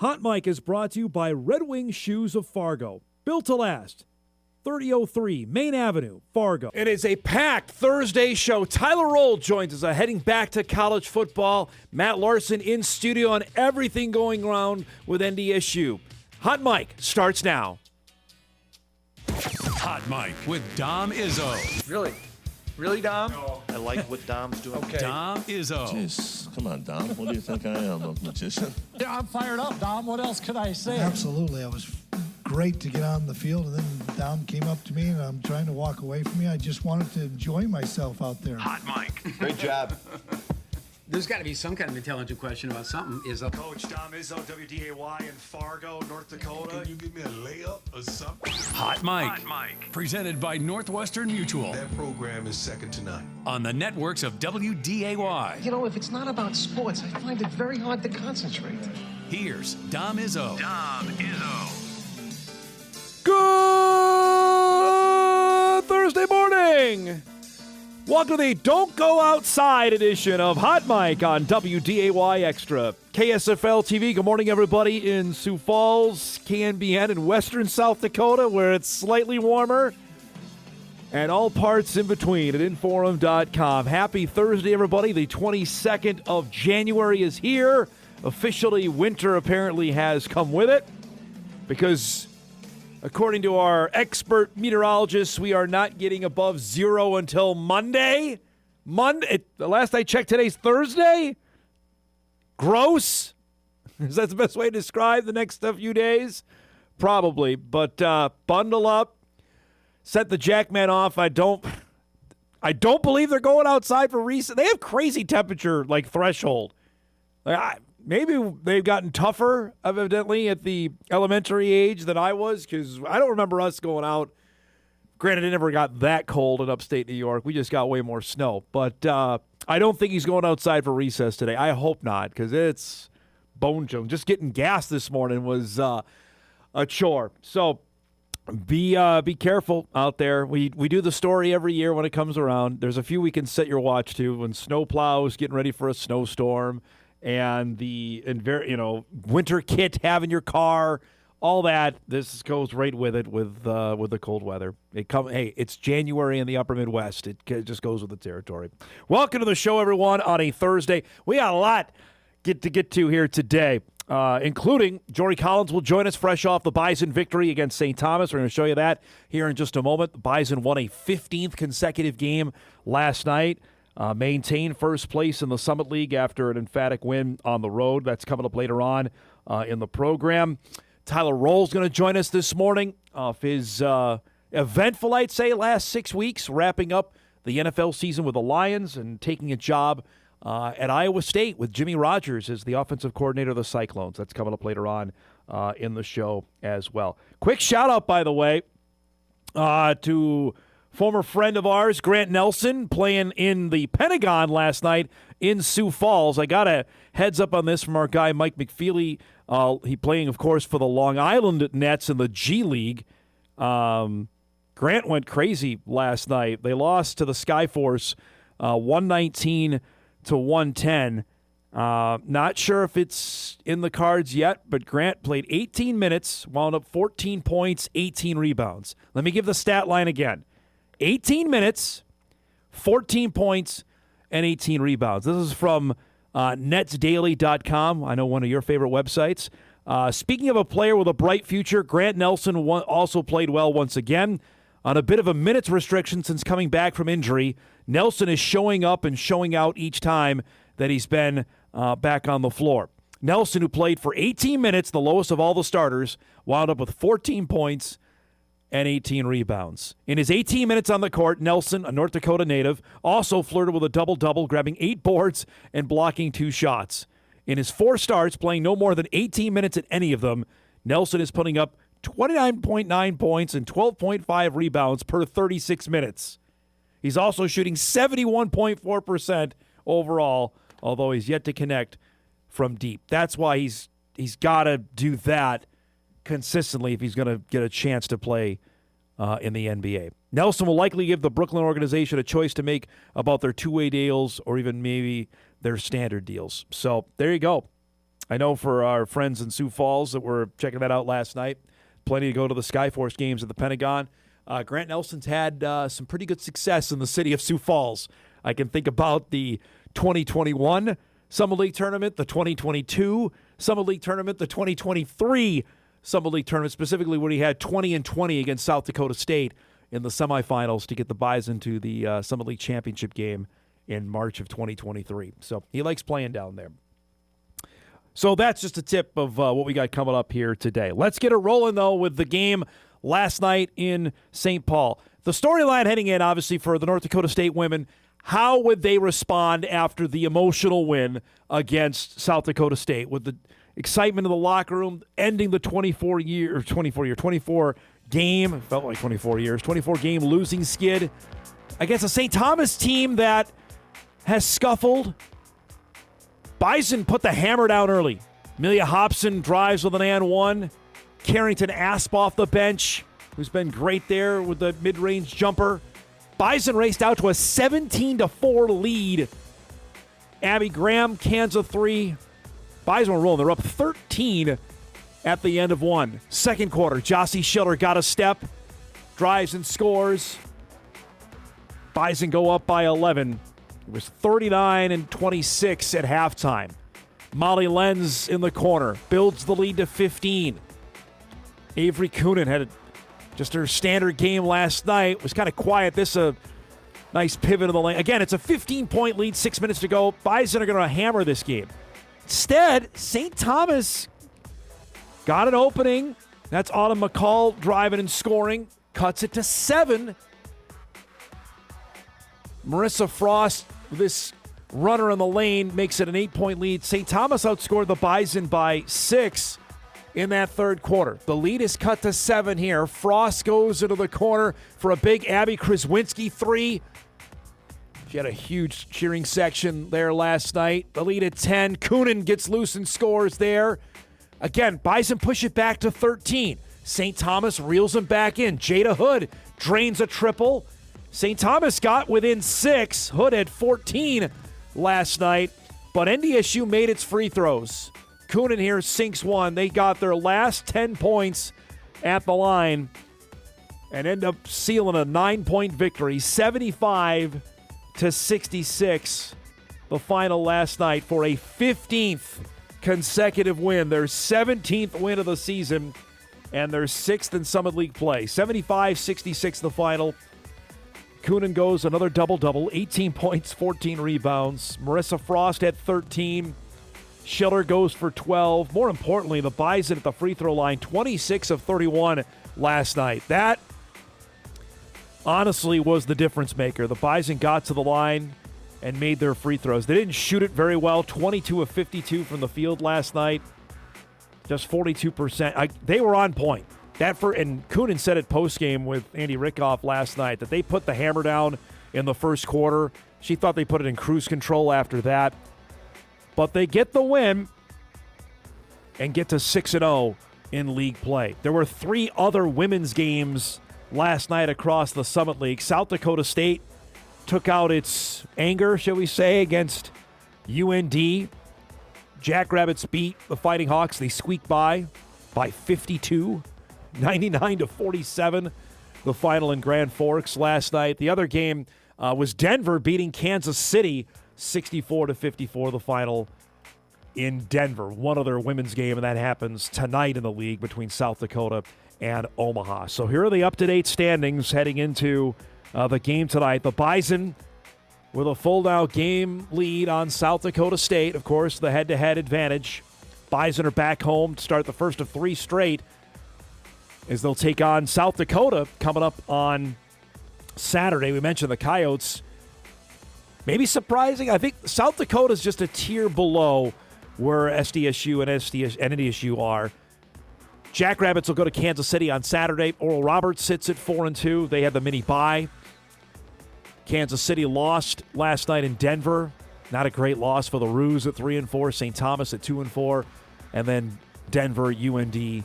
Hot Mic is brought to you by Red Wing Shoes of Fargo. Built to last. 3003 Main Avenue, Fargo. It is a packed Thursday show. Tyler Roehl joins us, heading back to college football. Matt Larsen in studio on everything going around with NDSU. Hot Mic starts now. Hot Mic with Dom Izzo. Really? Really, Dom? No. I like what Dom's doing. Okay. Dom Izzo. Jeez, come on, Dom. What do you think I am, a magician? Yeah, I'm fired up, Dom. What else could I say? Absolutely. It was great to get on the field, and then Dom came up to me, and I'm trying to walk away from me. I just wanted to enjoy myself out there. Hot Mic. Great job. There's got to be some kind of intelligent question about something. Coach Dom Izzo, WDAY in Fargo, North Dakota. Can you give me a layup or something? Hot Mic. Presented by Northwestern Mutual. That program is second to none. On the networks of WDAY. You know, if it's not about sports, I find it very hard to concentrate. Here's Dom Izzo. Good Thursday morning. Welcome to the Don't Go Outside edition of Hot Mic on WDAY Extra. KSFL TV, good morning everybody in Sioux Falls, KNBN in western South Dakota where it's slightly warmer, and all parts in between at Inforum.com. Happy Thursday everybody. The 22nd of January is here. Officially, winter apparently has come with it because according to our expert meteorologists, we are not getting above zero until Monday. The last I checked, today's Thursday. Gross. Is that the best way to describe the next few days? Probably. But bundle up. Set the Jackman off. I don't believe they're going outside for recent. They have crazy temperature threshold. Maybe they've gotten tougher, evidently, at the elementary age than I was, because I don't remember us going out. Granted, it never got that cold in upstate New York. We just got way more snow. But I don't think he's going outside for recess today. I hope not, because it's bone chilling. Just getting gas this morning was a chore. So be careful out there. We do the story every year when it comes around. There's a few we can set your watch to when snow plows getting ready for a snowstorm. And the winter kit having your car, all that. This goes right with it with the cold weather. It's January in the upper Midwest. It just goes with the territory. Welcome to the show, everyone, on a Thursday. We got a lot to get to here today, including Jory Collins will join us fresh off the Bison victory against St. Thomas. We're going to show you that here in just a moment. The Bison won a 15th consecutive game last night. Maintain first place in the Summit League after an emphatic win on the road. That's coming up later on in the program. Tyler Roehl's going to join us this morning off his eventful, I'd say, last 6 weeks, wrapping up the NFL season with the Lions and taking a job at Iowa State with Jimmy Rogers as the offensive coordinator of the Cyclones. That's coming up later on in the show as well. Quick shout-out, by the way, to former friend of ours, Grant Nelson, playing in the Pentagon last night in Sioux Falls. I got a heads up on this from our guy, Mike McFeely. He playing, of course, for the Long Island Nets in the G League. Grant went crazy last night. They lost to the Skyforce 119 to 110. Not sure if it's in the cards yet, but Grant played 18 minutes, wound up 14 points, 18 rebounds. Let me give the stat line again. 18 minutes, 14 points, and 18 rebounds. This is from netsdaily.com. I know one of your favorite websites. Speaking of a player with a bright future, Grant Nelson also played well once again. On a bit of a minutes restriction since coming back from injury, Nelson is showing up and showing out each time that he's been back on the floor. Nelson, who played for 18 minutes, the lowest of all the starters, wound up with 14 points and 18 rebounds. In his 18 minutes on the court, Nelson, a North Dakota native, also flirted with a double-double, grabbing 8 boards and blocking 2 shots. In his 4 starts, playing no more than 18 minutes at any of them, Nelson is putting up 29.9 points and 12.5 rebounds per 36 minutes. He's also shooting 71.4% overall, although he's yet to connect from deep. That's why he's got to do that consistently if he's going to get a chance to play in the NBA. Nelson will likely give the Brooklyn organization a choice to make about their two-way deals or even maybe their standard deals. So there you go. I know for our friends in Sioux Falls that were checking that out last night, plenty to go to the Skyforce games at the Pentagon. Grant Nelson's had some pretty good success in the city of Sioux Falls. I can think about the 2021 Summit League Tournament, the 2022 Summit League Tournament, the 2023 Summit League Tournament, specifically when he had 20-20 against South Dakota State in the semifinals to get the Bison to the Summit League Championship game in March of 2023. So he likes playing down there. So that's just a tip of what we got coming up here today. Let's get it rolling, though, with the game last night in St. Paul. The storyline heading in, obviously, for the North Dakota State women, how would they respond after the emotional win against South Dakota State with the excitement in the locker room, ending the 24 game, felt like 24 years, 24-game losing skid against a St. Thomas team that has scuffled. Bison put the hammer down early. Amelia Hobson drives with an and one. Carrington Asp off the bench, who's been great there with the mid-range jumper. Bison raced out to a 17-4 lead. Abby Graham, Kansas 3. Bison were rolling. They're up 13 at the end of one. Second quarter, Jossie Schiller got a step, drives and scores. Bison go up by 11. It was 39-26 at halftime. Molly Lenz in the corner builds the lead to 15. Avery Coonan had just her standard game last night. Was kind of quiet. This a nice pivot of the lane. Again, it's a 15-point lead, 6 minutes to go. Bison are going to hammer this game. Instead, St. Thomas got an opening. That's Autumn McCall driving and scoring. Cuts it to 7. Marissa Frost, this runner in the lane, makes it an 8-point lead. St. Thomas outscored the Bison by 6 in that third quarter. The lead is cut to 7 here. Frost goes into the corner for a big Abby Kraswinski 3. She had a huge cheering section there last night. The lead at 10. Coonan gets loose and scores there. Again, Bison push it back to 13. St. Thomas reels them back in. Jada Hood drains a triple. St. Thomas got within 6. Hood had 14 last night, but NDSU made its free throws. Coonan here sinks one. They got their last 10 points at the line and end up sealing a 9-point victory, 75-66, the final last night for a 15th consecutive win, their 17th win of the season, and their 6th in Summit League play. 75-66 the final. Coonan goes another double-double, 18 points, 14 rebounds. Marissa Frost had 13. Schiller goes for 12. More importantly, the Bison at the free throw line, 26 of 31 last night. That honestly was the difference maker. The Bison got to the line and made their free throws. They didn't shoot it very well, 22 of 52 from the field last night, just 42%. They were on point. And Coonan said it postgame with Andy Rickoff last night that they put the hammer down in the first quarter. She thought they put it in cruise control after that. But they get the win and get to 6-0 in league play. There were 3 other women's games last night across the Summit League. South Dakota State took out its anger, shall we say, against UND. Jackrabbits beat the Fighting Hawks. They squeaked by 52, 99-47, the final in Grand Forks last night. The other game was Denver beating Kansas City 64-54, the final in Denver. One other women's game, and that happens tonight in the league between South Dakota and Omaha. So here are the up-to-date standings heading into the game tonight. The Bison with a full-now game lead on South Dakota State. Of course, the head-to-head advantage. Bison are back home to start the first of 3 straight as they'll take on South Dakota coming up on Saturday. We mentioned the Coyotes. Maybe surprising. I think South Dakota is just a tier below where SDSU and NDSU are. Jackrabbits will go to Kansas City on Saturday. Oral Roberts sits at 4-2. They had the mini bye. Kansas City lost last night in Denver. Not a great loss for the Roos at 3-4. St. Thomas at 2-4. And then Denver, UND,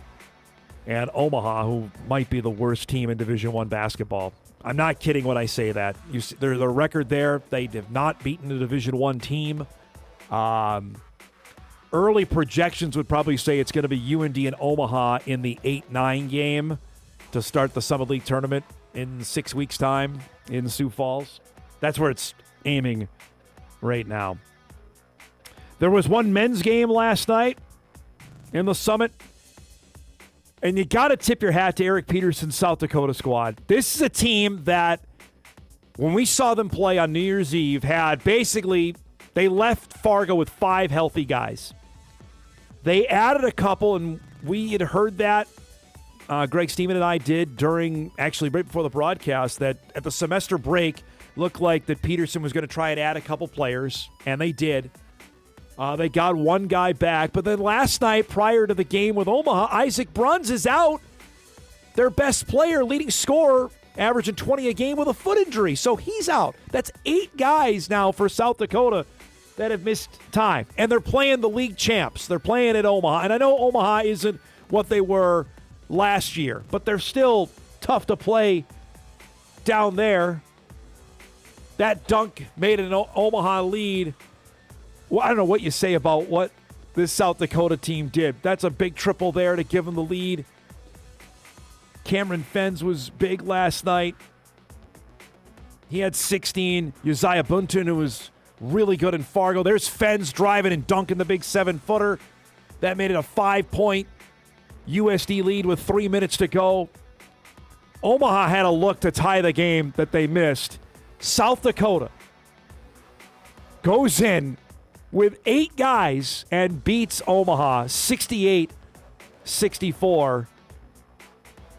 and Omaha, who might be the worst team in Division I basketball. I'm not kidding when I say that. There's a record there. They have not beaten a Division I team. early projections would probably say it's going to be UND and Omaha in the 8-9 game to start the Summit League tournament in 6 weeks' time in Sioux Falls. That's where it's aiming right now. There was one men's game last night in the Summit, and you got to tip your hat to Eric Peterson's South Dakota squad. This is a team that, when we saw them play on New Year's Eve, had basically, they left Fargo with 5 healthy guys. They added a couple, and we had heard that, Greg Steeman and I did actually right before the broadcast, that at the semester break, looked like that Peterson was going to try and add a couple players, and they did. They got one guy back, but then last night, prior to the game with Omaha, Isaac Bruns is out. Their best player, leading scorer, averaging 20 a game with a foot injury, so he's out. That's 8 guys now for South Dakota that have missed time, and they're playing the league champs. They're playing at Omaha, and I know Omaha isn't what they were last year, but they're still tough to play down there. That dunk made an Omaha lead. Well, I don't know what you say about what this South Dakota team did. That's a big triple there to give them the lead. Cameron Fens was big last night. He had 16. Uzziah Bunton, who was really good in Fargo. There's Fens driving and dunking the big 7-footer. That made it a 5-point USD lead with 3 minutes to go. Omaha had a look to tie the game that they missed. South Dakota goes in with 8 guys and beats Omaha 68-64.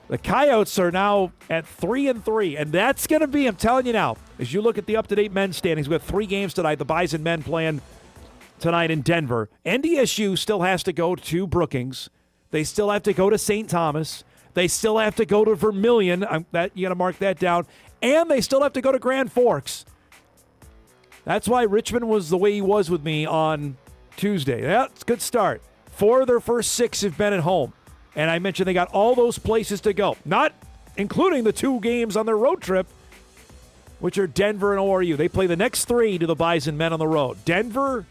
The Coyotes are now at 3-3, and that's going to be, I'm telling you now, as you look at the up-to-date men's standings, we have 3 games tonight. The Bison men playing tonight in Denver. NDSU still has to go to Brookings. They still have to go to St. Thomas. They still have to go to Vermilion. You got to mark that down. And they still have to go to Grand Forks. That's why Richmond was the way he was with me on Tuesday. Yeah, it's a good start. 4 of their first 6 have been at home. And I mentioned they got all those places to go, not including the 2 games on their road trip, which are Denver and ORU. They play the next 3 to the Bison men on the road. Denver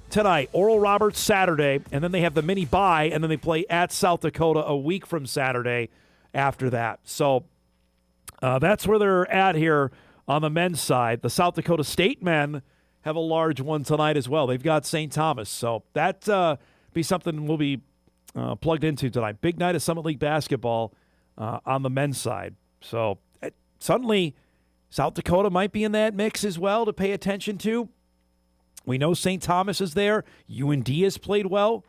tonight, Oral Roberts Saturday, and then they have the mini bye, and then they play at South Dakota a week from Saturday after that. So that's where they're at here on the men's side. The South Dakota State men have a large one tonight as well. They've got St. Thomas. So that be something we'll be plugged into tonight. Big night of Summit League basketball on the men's side. So suddenly South Dakota might be in that mix as well to pay attention to. We know St. Thomas is there. UND has played well.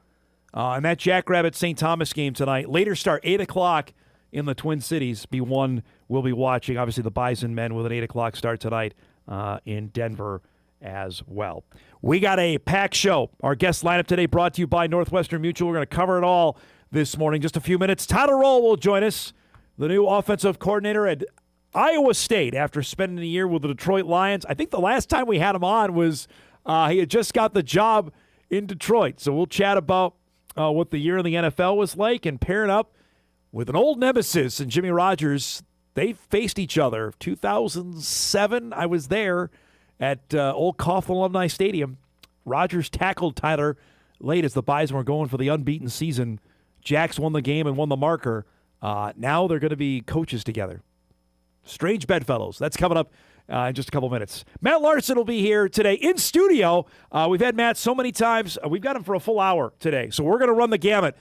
And that Jackrabbit St. Thomas game tonight, later start, 8 o'clock in the Twin Cities, be one we'll be watching. Obviously, the Bison men with an 8 o'clock start tonight in Denver as well. We got a packed show. Our guest lineup today brought to you by Northwestern Mutual. We're going to cover it all this morning. Just a few minutes. Tyler Roehl will join us, the new offensive coordinator at Iowa State after spending a year with the Detroit Lions. I think the last time we had him on was he had just got the job in Detroit. So we'll chat about what the year in the NFL was like and pairing up with an old nemesis and Jimmy Rogers. They faced each other. 2007, I was there at Old Coughlin Alumni Stadium. Rogers tackled Tyler late as the Bison were going for the unbeaten season. Jacks won the game and won the marker. Now they're going to be coaches together. Strange bedfellows. That's coming up in just a couple minutes. Matt Larsen will be here today in studio. We've had Matt so many times. We've got him for a full hour today. So we're going to run the gamut.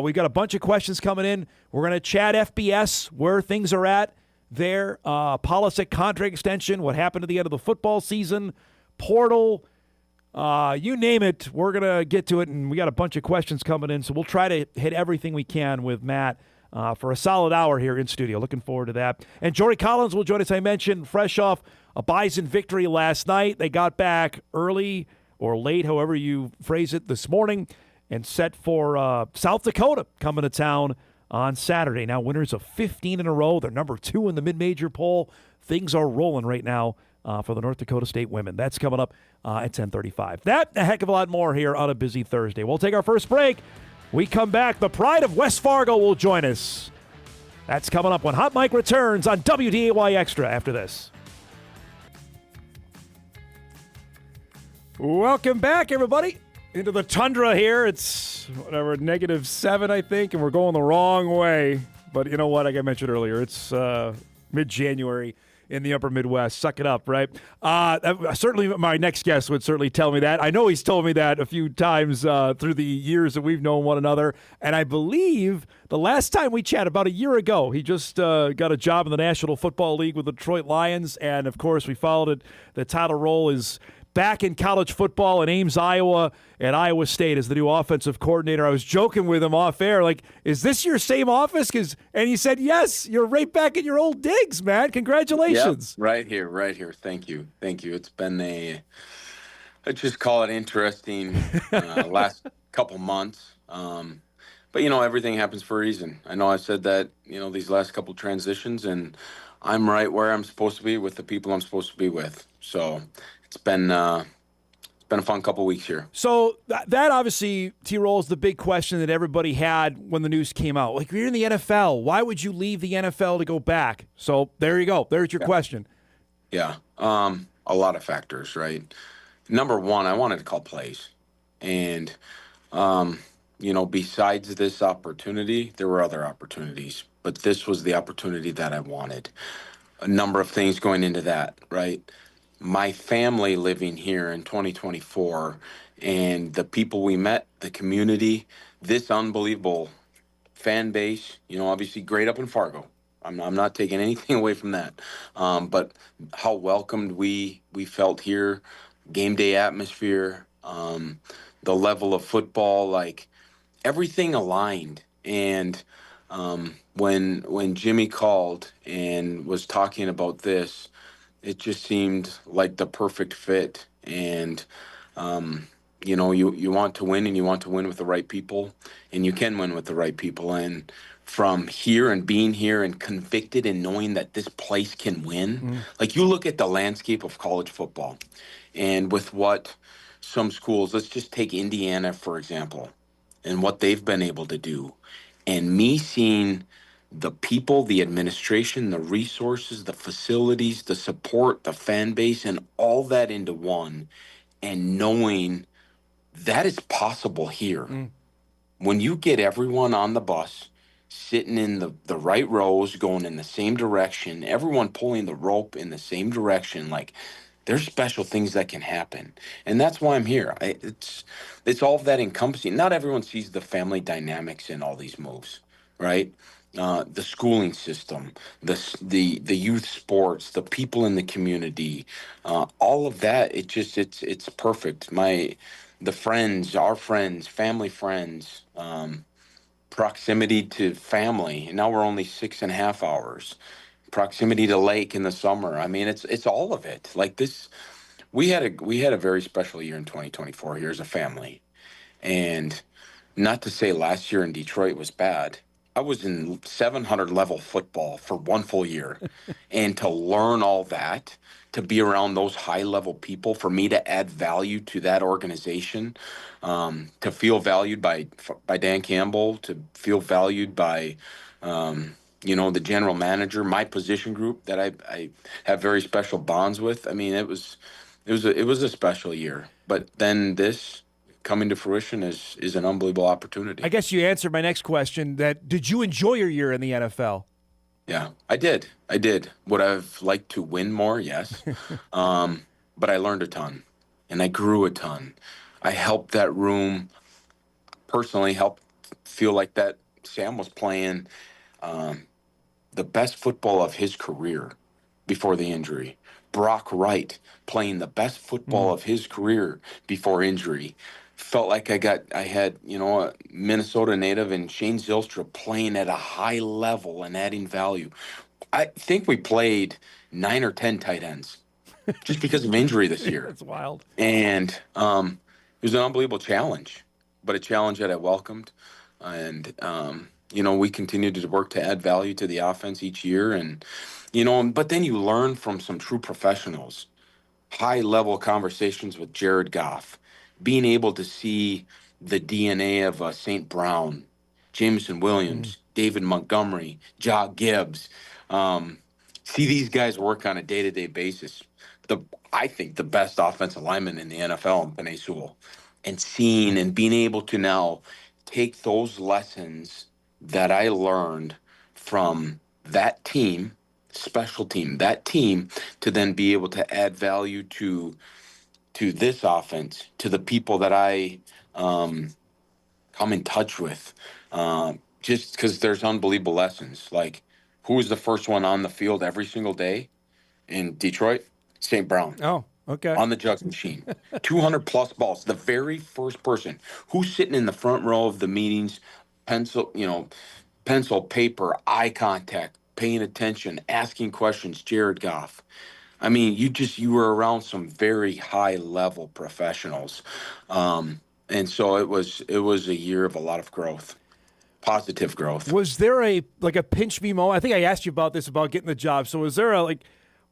We've got a bunch of questions coming in. We're going to chat FBS, where things are at there. Polisic contract extension, what happened at the end of the football season, portal, you name it. We're going to get to it, and we got a bunch of questions coming in. So we'll try to hit everything we can with Matt for a solid hour here in studio. Looking forward to that. And Jory Collins will join us, I mentioned, fresh off a Bison victory last night. They got back early or late, however you phrase it, this morning, and set for South Dakota coming to town on Saturday. Now winners of 15 in a row. They're number 2 in the mid-major poll. Things are rolling right now for the North Dakota State women. That's coming up at 10:35. That, a heck of a lot more here on a busy Thursday. We'll take our first break. We come back. The pride of West Fargo will join us. That's coming up when Hot Mike returns on WDAY Extra after this. Welcome back, everybody. into the tundra here. It's -7, I think, and we're going the wrong way. But you know what? Like I mentioned earlier, it's mid-January in the upper Midwest. Suck it up, right? Certainly my next guest would certainly tell me that. I know he's told me that a few times through the years that we've known one another. And I believe the last time we chatted, about a year ago, he just got a job in the National Football League with the Detroit Lions. And, of course, we followed it. The title role is back in college football in Ames, Iowa, at Iowa State as the new offensive coordinator. I was joking with him off air, like, is this your same office? And he said, yes, you're right back at your old digs, man. Congratulations. Yep, right here. Thank you. It's been let's just call it interesting last couple months. But, everything happens for a reason. I know I said that, these last couple transitions, and I'm right where I'm supposed to be with the people I'm supposed to be with. So it's been a fun couple weeks here. So that obviously, T-Roll, is the big question that everybody had when the news came out. Like, you're in the NFL. Why would you leave the NFL to go back? So there you go. There's your question. Yeah, a lot of factors, right? Number one, I wanted to call plays. And, besides this opportunity, there were other opportunities. But this was the opportunity that I wanted. A number of things going into that, right? My family living here in 2024 and the people we met, the community, this unbelievable fan base, obviously great up in Fargo. I'm not taking anything away from that. But how welcomed we felt here, game day atmosphere, the level of football, like everything aligned. And when Jimmy called and was talking about this, it just seemed like the perfect fit. And, you want to win, and you want to win with the right people, and you can win with the right people. And from here and being here and convicted and knowing that this place can win, like you look at the landscape of college football and with what some schools, let's just take Indiana, for example, and what they've been able to do. And me seeing the people, the administration, the resources, the facilities, the support, the fan base, and all that into one, and knowing that is possible here. When you get everyone on the bus, sitting in the right rows, going in the same direction, everyone pulling the rope in the same direction, like there's special things that can happen. And that's why I'm here. It's all of that encompassing. Not everyone sees the family dynamics in all these moves, right? The schooling system, the youth sports, the people in the community, all of that. It's perfect. The friends, our friends, family friends, proximity to family. And now we're only 6.5 hours. Proximity to lake in the summer. I mean, it's all of it. Like this, we had a very special year in 2024 here as a family, and not to say last year in Detroit was bad. I was in 700 level football for one full year. And to learn all that, to be around those high level people, for me to add value to that organization, to feel valued by Dan Campbell, to feel valued by, the general manager, my position group that I have very special bonds with. I mean, it was a special year. But then this coming to fruition is an unbelievable opportunity. I guess you answered my next question. Did you enjoy your year in the NFL? Yeah, I did. Would I've liked to win more? Yes. But I learned a ton, and I grew a ton. I helped that room personally, helped feel like that Sam was playing the best football of his career before the injury. Brock Wright playing the best football of his career before injury. Felt like I had, a Minnesota native and Shane Zylstra playing at a high level and adding value. I think we played 9 or 10 tight ends just because of injury this year. That's wild. And it was an unbelievable challenge, but a challenge that I welcomed. And, we continued to work to add value to the offense each year. And, but then you learn from some true professionals, high-level conversations with Jared Goff, being able to see the DNA of St. Brown, Jameson Williams, David Montgomery, Ja Gibbs, see these guys work on a day-to-day basis. I think the best offensive lineman in the NFL, Penei Sewell. and seeing and being able to now take those lessons that I learned from that team, special team, that team, to then be able to add value to this offense, to the people that I come in touch with, just because there's unbelievable lessons. Like, who was the first one on the field every single day in Detroit? St. Brown. Oh, okay. On the jugs machine, 200 plus balls. The very first person who's sitting in the front row of the meetings, pencil, paper, eye contact, paying attention, asking questions. Jared Goff. I mean, you were around some very high level professionals, and so it was a year of a lot of growth, positive growth. Was there a pinch me moment? I think I asked you about this about getting the job. So was there a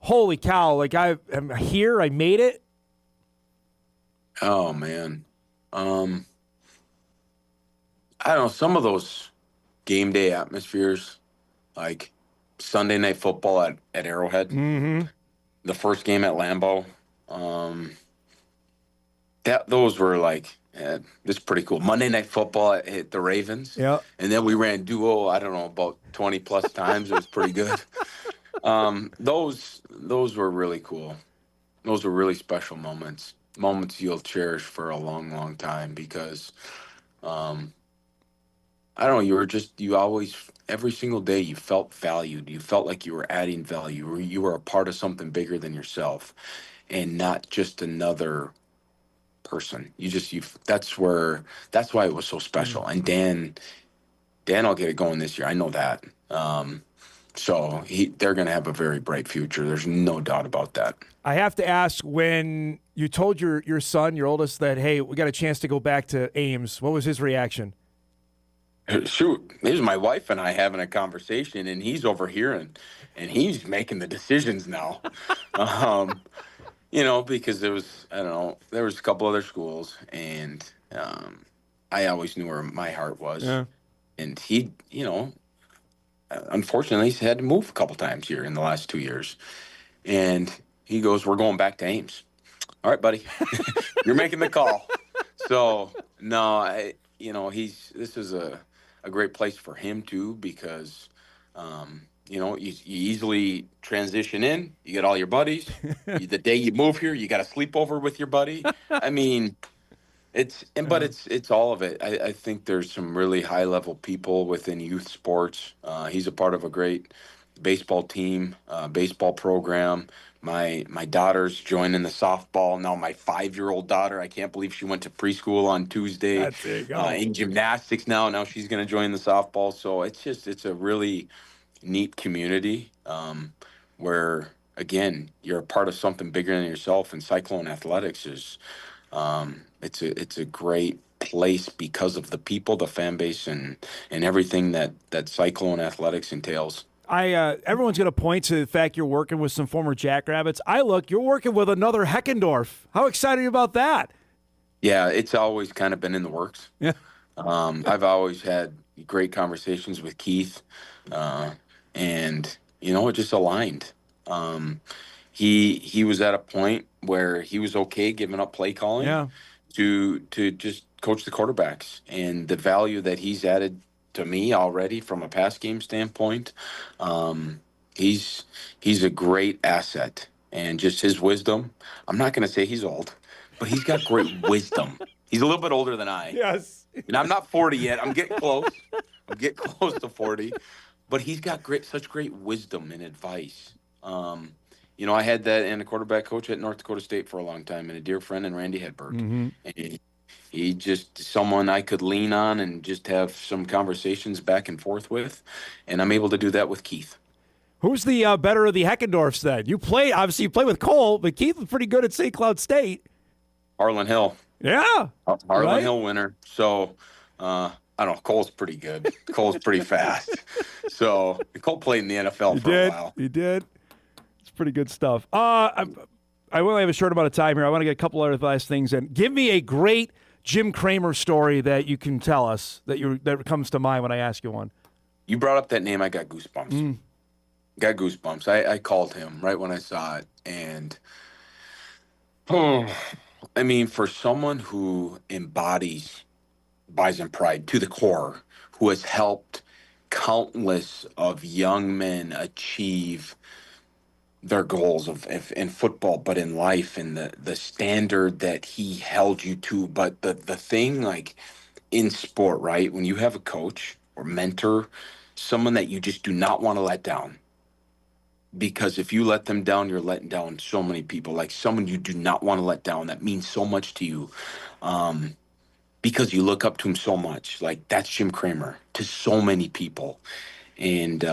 holy cow, I'm here, I made it? Oh man, I don't know, some of those game day atmospheres, like Sunday Night Football at Arrowhead, the first game at Lambeau, those were this is pretty cool. Monday Night Football at the Ravens, Yeah. and then we ran duo. I don't know, about 20 plus times. It was pretty good. Those were really cool. Those were really special moments. Moments you'll cherish for a long, long time because, I don't know, you always, every single day you felt valued. You felt like you were adding value, or you were a part of something bigger than yourself and not just another person. That's why it was so special. And Dan will get it going this year. I know that. So they're going to have a very bright future. There's no doubt about that. I have to ask, when you told your son, your oldest, that, hey, we got a chance to go back to Ames, what was his reaction? Shoot, it was my wife and I having a conversation, and he's overhearing, and he's making the decisions now. Because there was a couple other schools, and I always knew where my heart was. Yeah. And he, unfortunately, he's had to move a couple times here in the last 2 years. And he goes, "We're going back to Ames." All right, buddy, you're making the call. So no, this is a great place for him too, because you easily transition in. You get all your buddies. The day you move here, you got a sleepover with your buddy. I mean, it's all of it. I think there's some really high level people within youth sports. He's a part of a great baseball team, baseball program. My daughter's joining the softball now. My 5-year-old daughter, I can't believe she went to preschool on Tuesday. There you go. In gymnastics now. Now she's going to join the softball. So it's a really neat community, where, again, you're a part of something bigger than yourself. And Cyclone Athletics is it's a great place because of the people, the fan base, and everything that Cyclone Athletics entails. Everyone's going to point to the fact you're working with some former Jackrabbits. You're working with another Heckendorf. How excited are you about that? Yeah, it's always kind of been in the works. Yeah. I've always had great conversations with Keith, and it just aligned. He was at a point where he was okay giving up play calling to just coach the quarterbacks, and the value that he's added to me already from a pass game standpoint. He's a great asset, and just his wisdom. I'm not going to say he's old, but he's got great wisdom. He's a little bit older than I. Yes. And I'm not 40 yet. I'm getting close. I'm getting close to 40, but he's got such great wisdom and advice. I had that in a quarterback coach at North Dakota State for a long time, and a dear friend in Randy Hedberg. Mm-hmm. And he just someone I could lean on and just have some conversations back and forth with, and I'm able to do that with Keith. Who's the better of the Heckendorfs then? You played with Cole, but Keith was pretty good at St. Cloud State. Harlan Hill. Yeah. Harlan Hill winner. So, I don't know. Cole's pretty good. Cole's pretty fast. So, Cole played in the NFL for a while. He did. It's pretty good stuff. I only have a short amount of time here. I want to get a couple other last things in. Give me a great Jim Kramer story that you can tell us that comes to mind when I ask you one. You brought up that name. I got goosebumps. Got goosebumps. I called him right when I saw it, and I mean, for someone who embodies Bison Pride to the core, who has helped countless of young men achieve their goals in football, but in life, and the standard that he held you to. But the thing, like in sport, right? When you have a coach or mentor, someone that you just do not want to let down, because if you let them down, you're letting down so many people. Like someone you do not want to let down that means so much to you. Because you look up to him so much. Like that's Jim Cramer to so many people. And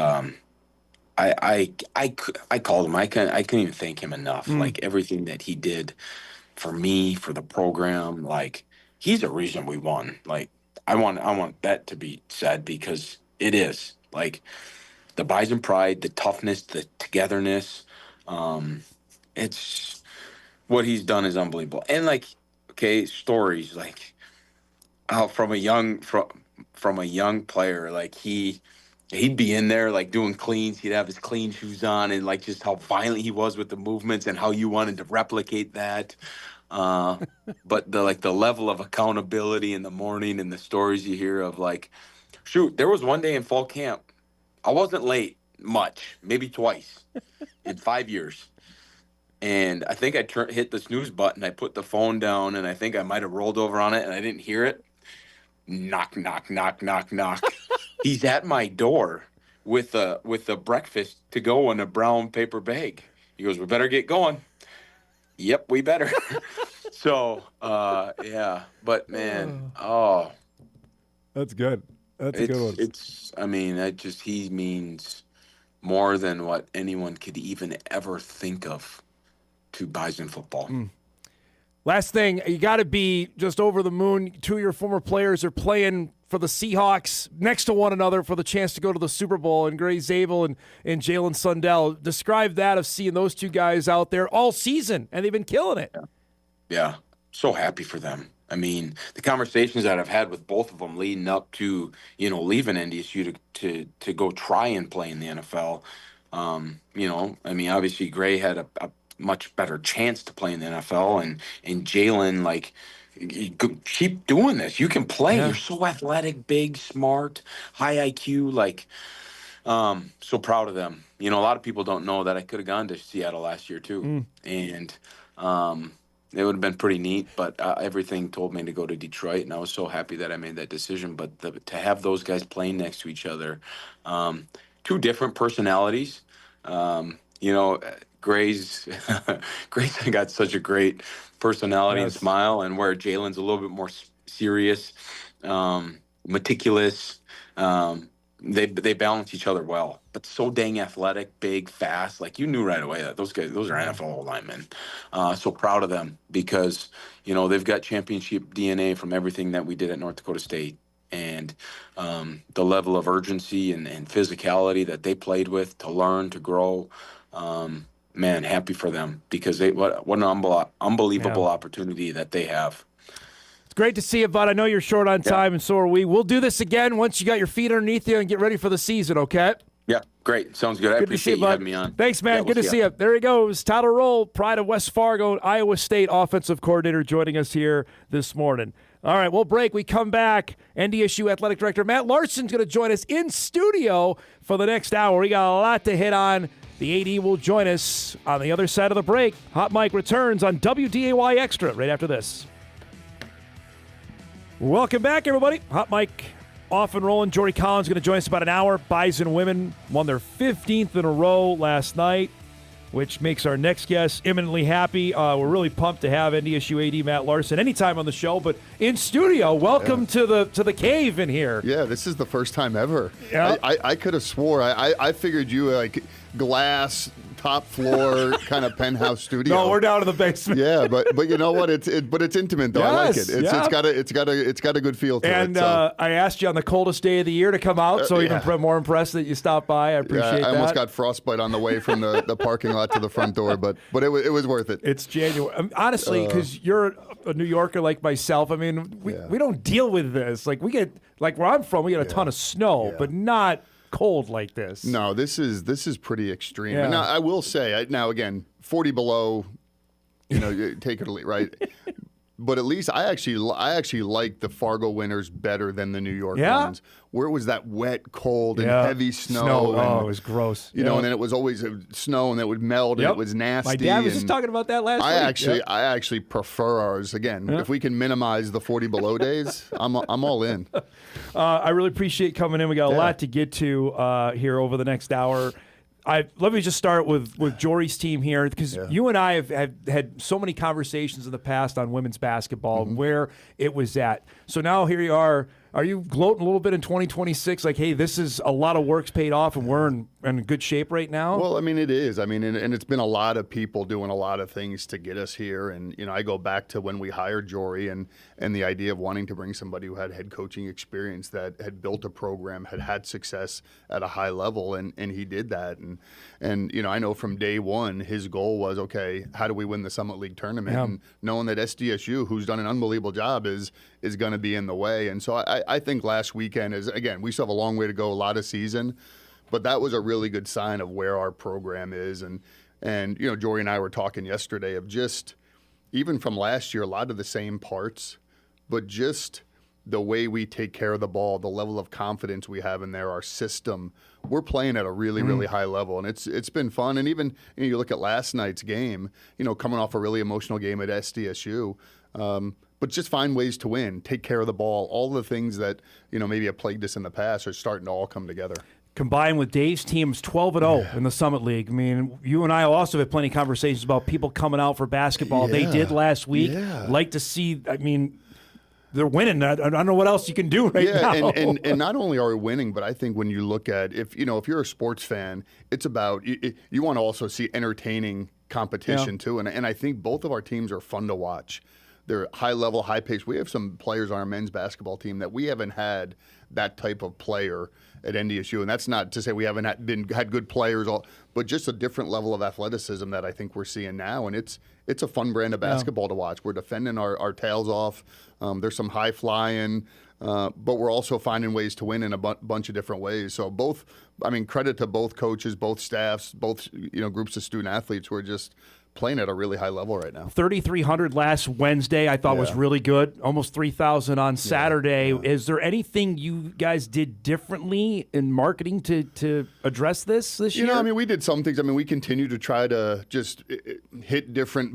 I called him. I couldn't even thank him enough. Like everything that he did for me, for the program. Like he's a reason we won. Like I want that to be said, because it is. Like the Bison Pride, the toughness, the togetherness. It's what he's done is unbelievable. And like, okay, stories like how from a young player, like he'd be in there like doing cleans. He'd have his clean shoes on, and like just how violent he was with the movements and how you wanted to replicate that. But the level of accountability in the morning and the stories you hear of, like, shoot, there was one day in fall camp, I wasn't late much, maybe twice in 5 years. And I think I hit the snooze button. I put the phone down, and I think I might have rolled over on it, and I didn't hear it. Knock, knock, knock, knock, knock. He's at my door with a breakfast to go in a brown paper bag. He goes, "We better get going." Yep, we better. So, yeah. But man, That's good. That's a good one. I mean, he means more than what anyone could even ever think of to Bison football. Last thing, you got to be just over the moon. Two of your former players are playing for the Seahawks next to one another for the chance to go to the Super Bowl, and Gray Zabel and Jalen Sundell. Describe that, of seeing those two guys out there all season, and they've been killing it. Yeah, so happy for them. I mean, the conversations that I've had with both of them leading up to, leaving NDSU to go try and play in the NFL. I mean, obviously Gray had a much better chance to play in the NFL, and Jalen, like, keep doing this. You can play. Yeah. You're so athletic, big, smart, high IQ. Like, so proud of them. A lot of people don't know that I could have gone to Seattle last year too, and it would have been pretty neat. But everything told me to go to Detroit, and I was so happy that I made that decision. But to have those guys playing next to each other, two different personalities. Gray's got such a great personality and smile, and where Jalen's a little bit more serious, meticulous. They balance each other well, but so dang athletic, big, fast. Like, you knew right away that those are NFL linemen. So proud of them, because they've got championship DNA from everything that we did at North Dakota State. And the level of urgency and physicality that they played with to learn, to grow. Man, happy for them, because what an unbelievable opportunity that they have. It's great to see you, bud. I know you're short on time, and so are we. We'll do this again once you got your feet underneath you and get ready for the season, okay? Yeah, great. Sounds good. I appreciate you having me on. Thanks, man. Good to see you. There he goes. Tyler Roehl, pride of West Fargo, Iowa State offensive coordinator, joining us here this morning. All right, we'll break. We come back. NDSU Athletic Director Matt Larsen's going to join us in studio for the next hour. We got a lot to hit on. The AD will join us on the other side of the break. Hot Mike returns on WDAY Extra right after this. Welcome back, everybody. Hot Mike off and rolling. Jory Collins going to join us about an hour. Bison women won their 15th in a row last night, which makes our next guest imminently happy. We're really pumped to have NDSU AD Matt Larsen anytime on the show, but in studio. Welcome to the cave in here. Yeah, this is the first time ever. Yeah. I could have swore. I figured you like glass, top floor kind of penthouse studio. No, we're down in the basement. Yeah, but you know what? It's intimate though. Yes, I like it. It's got a good feel to it. And I asked you on the coldest day of the year to come out, so even more impressed that you stopped by. I appreciate that. I almost got frostbite on the way from the parking lot to the front door, but it was worth it. It's January. Honestly, because you're a New Yorker like myself. I mean, we don't deal with this. Like, we get, like, where I'm from, we get a ton of snow, but not cold like this. No, this is pretty extreme. Yeah. And now I will say, now again, 40 below, you take it or leave, right? But at least I actually like the Fargo winters better than the New York ones, where it was that wet, cold, and heavy snow. And, it was gross. You know, and then it was always snow, and it would melt, and it was nasty. My dad was just talking about that last week. I actually prefer ours. Again, if we can minimize the 40 below days, I'm all in. I really appreciate coming in. We got a lot to get to here over the next hour. Let me just start with Jory's team here, because you and I have had so many conversations in the past on women's basketball and where it was at. So now here you are. Are you gloating a little bit in 2026? Like, hey, this is a lot of work's paid off, and we're in good shape right now? Well, I mean, it is. I mean, and it's been a lot of people doing a lot of things to get us here. And, you know, I go back to when we hired Jory and the idea of wanting to bring somebody who had head coaching experience, that had built a program, had success at a high level, and he did that. And you know, I know from day one, his goal was, okay, how do we win the Summit League tournament? And knowing that SDSU, who's done an unbelievable job, is going to be in the way. And so I think last weekend is, again, we still have a long way to go, a lot of season, but that was a really good sign of where our program is. And you know, Jory and I were talking yesterday of just, even from last year, a lot of the same parts, but just the way we take care of the ball, the level of confidence we have in there, our system, we're playing at a really, really high level, and it's been fun. And even, you know, you look at last night's game, you know, coming off a really emotional game at SDSU, but just find ways to win, take care of the ball. All the things that, you know, maybe have plagued us in the past are starting to all come together. Combined with Dave's team's 12-0 in the Summit League. I mean, you and I also have plenty of conversations about people coming out for basketball. They did last week. Like to see, I mean, they're winning. I don't know what else you can do now. And not only are we winning, but I think when you look at, if you're a sports fan, it's about, you want to also see entertaining competition too. And I think both of our teams are fun to watch. They're high level, high pace. We have some players on our men's basketball team that we haven't had that type of player at NDSU, and that's not to say we haven't had good players, but just a different level of athleticism that I think we're seeing now, and it's a fun brand of basketball to watch. We're defending our tails off. There's some high flying, but we're also finding ways to win in a bunch of different ways. So both, I mean, credit to both coaches, both staffs, both groups of student athletes who are just playing at a really high level right now. 3,300 last Wednesday, I thought was really good. Almost 3,000 on Saturday. Is there anything you guys did differently in marketing to address this year? You know, I mean, we did some things. I mean, we continue to try to just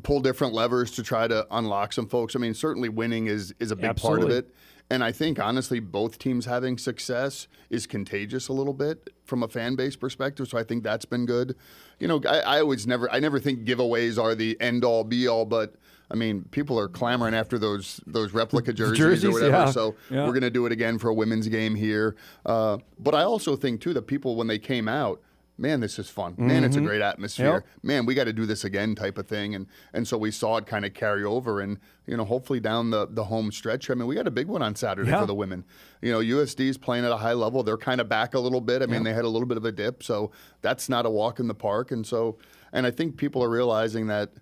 pull different levers to try to unlock some folks. I mean, certainly winning is a big part of it. And I think, honestly, both teams having success is contagious a little bit from a fan base perspective. So I think that's been good. You know, I never think giveaways are the end all be all, but I mean, people are clamoring after those replica jerseys or whatever. So we're going to do it again for a women's game here. But I also think too that people, when they came out, man, this is fun. Man, it's a great atmosphere. Man, we got to do this again type of thing. And so we saw it kind of carry over. And, you know, hopefully down the home stretch, I mean, we got a big one on Saturday for the women. You know, USD's playing at a high level. They're kind of back a little bit. I mean, they had a little bit of a dip. So that's not a walk in the park. And I think people are realizing that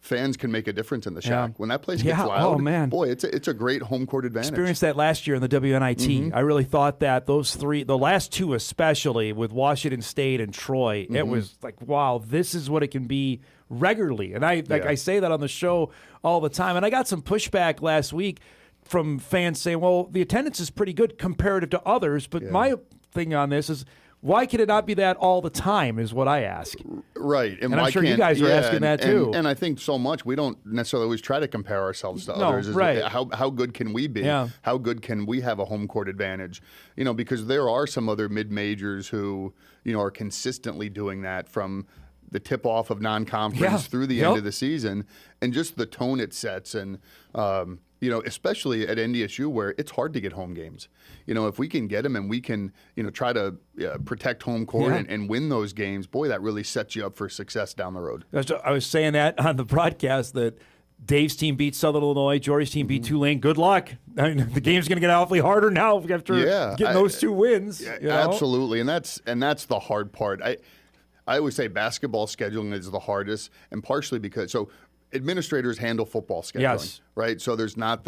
fans can make a difference in the Shack. When that place gets loud, boy, it's a great home court advantage. Experienced that last year in the WNIT. I really thought that those three, the last two especially, with Washington State and Troy, it was like, wow, this is what it can be regularly. And I say that on the show all the time. And I got some pushback last week from fans saying, well, the attendance is pretty good comparative to others. But my thing on this is, why can it not be that all the time is what I ask. Right. And I'm sure you guys are asking that too. And I think so much we don't necessarily always try to compare ourselves to others. Right. How good can we be? How good can we have a home court advantage? You know, because there are some other mid-majors who, you know, are consistently doing that from the tip-off of non-conference through the end of the season, and just the tone it sets. And, you know, especially at NDSU where it's hard to get home games. You know, if we can get them and we can, you know, try to protect home court and win those games, boy, that really sets you up for success down the road. I was saying that on the broadcast that Dave's team beat Southern Illinois, Jory's team beat Tulane. Good luck. I mean, the game's going to get awfully harder now after getting those two wins. You know? Absolutely, and that's the hard part. I always say basketball scheduling is the hardest, and partially because administrators handle football scheduling, right? So there's not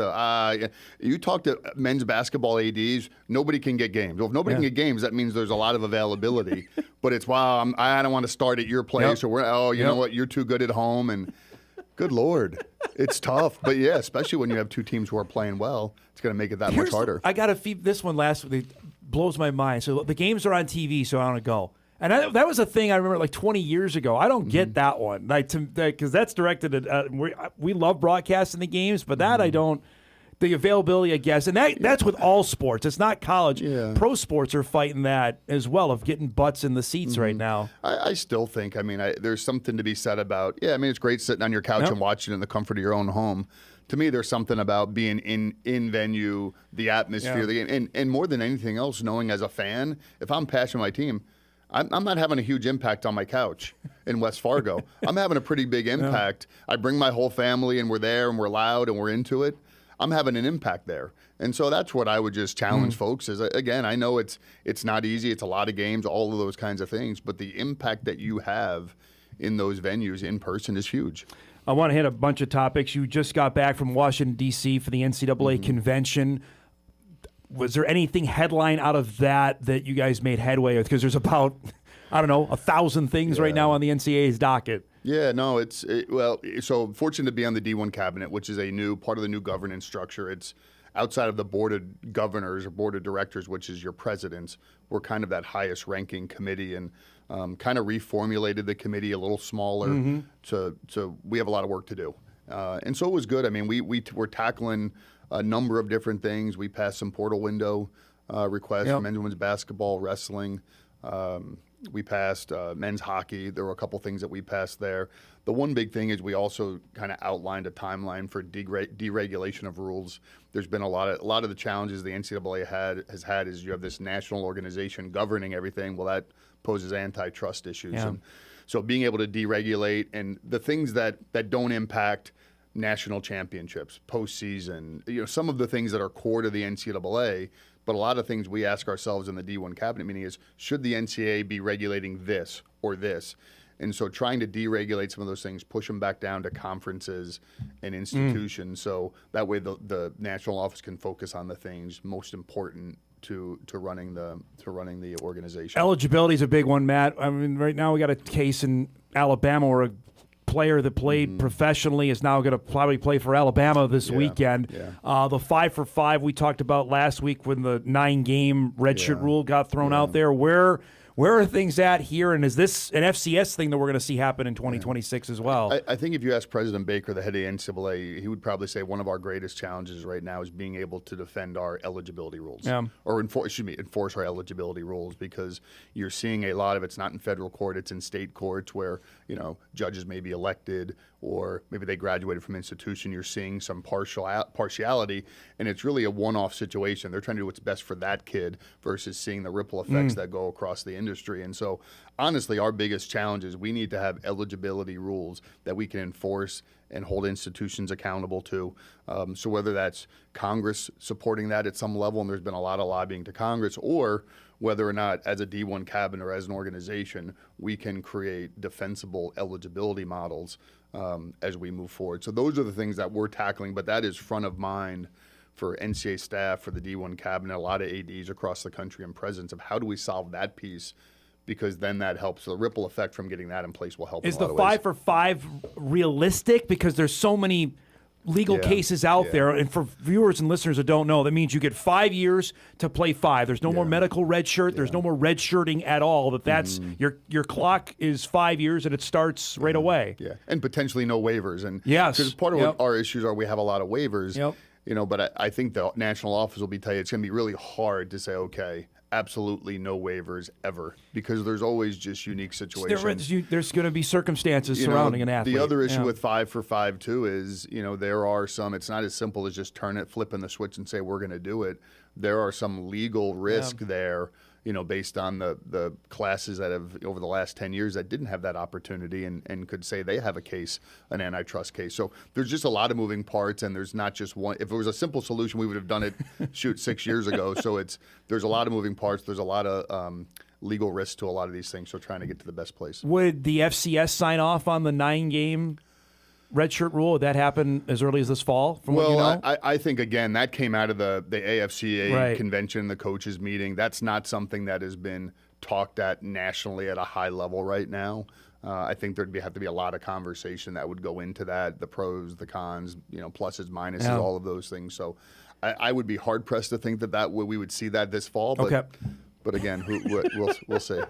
you talk to men's basketball ADs, nobody can get games. Well, if nobody can get games, that means there's a lot of availability. But it's, I don't want to start at your place, or you know what, you're too good at home, and good Lord. It's tough, but yeah, especially when you have two teams who are playing well, it's going to make it that much harder. I got to feed this one last week. It blows my mind. So the games are on TV, so I want to go. And that was a thing I remember like 20 years ago. I don't get that one, because that's directed at we love broadcasting the games, but that I don't. The availability, I guess, and that's with all sports. It's not college. Yeah. Pro sports are fighting that as well, of getting butts in the seats right now. I still think, there's something to be said about, it's great sitting on your couch and watching in the comfort of your own home. To me, there's something about being in venue, the atmosphere, the game, and more than anything else, knowing as a fan, if I'm passionate my team, I'm not having a huge impact on my couch in West Fargo. I'm having a pretty big impact. I bring my whole family, and we're there, and we're loud, and we're into it. I'm having an impact there. And so that's what I would just challenge folks is, again, I know it's not easy. It's a lot of games, all of those kinds of things. But the impact that you have in those venues in person is huge. I want to hit a bunch of topics. You just got back from Washington, D.C. for the NCAA convention. Was there anything headline out of that you guys made headway with? Because there's about, 1,000 things right now on the NCAA's docket. Yeah, no, so fortunate to be on the D1 cabinet, which is a new part of the new governance structure. It's outside of the board of governors or board of directors, which is your presidents. We're kind of that highest ranking committee, and kind of reformulated the committee a little smaller. So we have a lot of work to do. And so it was good. I mean, we're tackling a number of different things. We passed some portal window requests for men's and women's basketball, wrestling. We passed men's hockey. There were a couple things that we passed there. The one big thing is we also kind of outlined a timeline for deregulation of rules. There's been a lot of the challenges the NCAA has had is you have this national organization governing everything. Well, that poses antitrust issues. Yeah. And so being able to deregulate and the things that don't impact national championships, postseason, some of the things that are core to the NCAA. But a lot of things we ask ourselves in the D1 cabinet meeting is, should the NCAA be regulating this or this? And so trying to deregulate some of those things, push them back down to conferences and institutions, so that way the national office can focus on the things most important to running the organization. Eligibility is a big one, Matt. I mean, right now we got a case in Alabama where a player that played professionally is now going to probably play for Alabama this weekend. Yeah. The 5-for-5 we talked about last week when the 9-game redshirt rule got thrown out there. Where are things at here, and is this an FCS thing that we're going to see happen in 2026 as well? I think if you ask President Baker, the head of the NCAA, he would probably say one of our greatest challenges right now is being able to defend our eligibility rules, or enforce our eligibility rules, because you're seeing a lot of it's not in federal court, it's in state courts where judges may be elected or maybe they graduated from institution. You're seeing some partiality, and it's really a one-off situation. They're trying to do what's best for that kid versus seeing the ripple effects that go across the industry. And so, honestly, our biggest challenge is we need to have eligibility rules that we can enforce and hold institutions accountable to. So whether that's Congress supporting that at some level, and there's been a lot of lobbying to Congress, or whether or not as a D1 cabinet or as an organization, we can create defensible eligibility models as we move forward. So those are the things that we're tackling, but that is front of mind for NCAA staff, for the D1 cabinet, a lot of ADs across the country, and presidents of how do we solve that piece, because then that helps. The ripple effect from getting that in place will help. Is the 5-for-5 realistic? Because there's so many legal cases out there, and for viewers and listeners that don't know, that means you get 5 years to play 5. There's no more medical red shirt. There's no more red shirting at all. That's your clock is 5 years and it starts right away. Yeah, and potentially no waivers. And yes, because part of what our issues are, we have a lot of waivers. But I think the national office will tell you it's going to be really hard to say, okay, absolutely no waivers ever, because there's always just unique situations. There's going to be circumstances surrounding an athlete. The other issue with 5-for-5 too is, there are some, it's not as simple as just flipping the switch and say we're going to do it. There are some legal risk there, based on the classes that have over the last 10 years that didn't have that opportunity and could say they have a case, an antitrust case. So there's just a lot of moving parts, and there's not just one. If it was a simple solution, we would have done it 6 years ago. So there's a lot of moving parts. There's a lot of legal risk to a lot of these things. So trying to get to the best place. Would the FCS sign off on the 9-game redshirt rule? Would that happen as early as this fall? I think, again, that came out of the AFCA convention, the coaches meeting. That's not something that has been talked at nationally at a high level right now. I think there'd have to be a lot of conversation that would go into that, the pros, the cons, pluses, minuses, all of those things. So I would be hard pressed to think that we would see that this fall. But, but again, we'll see.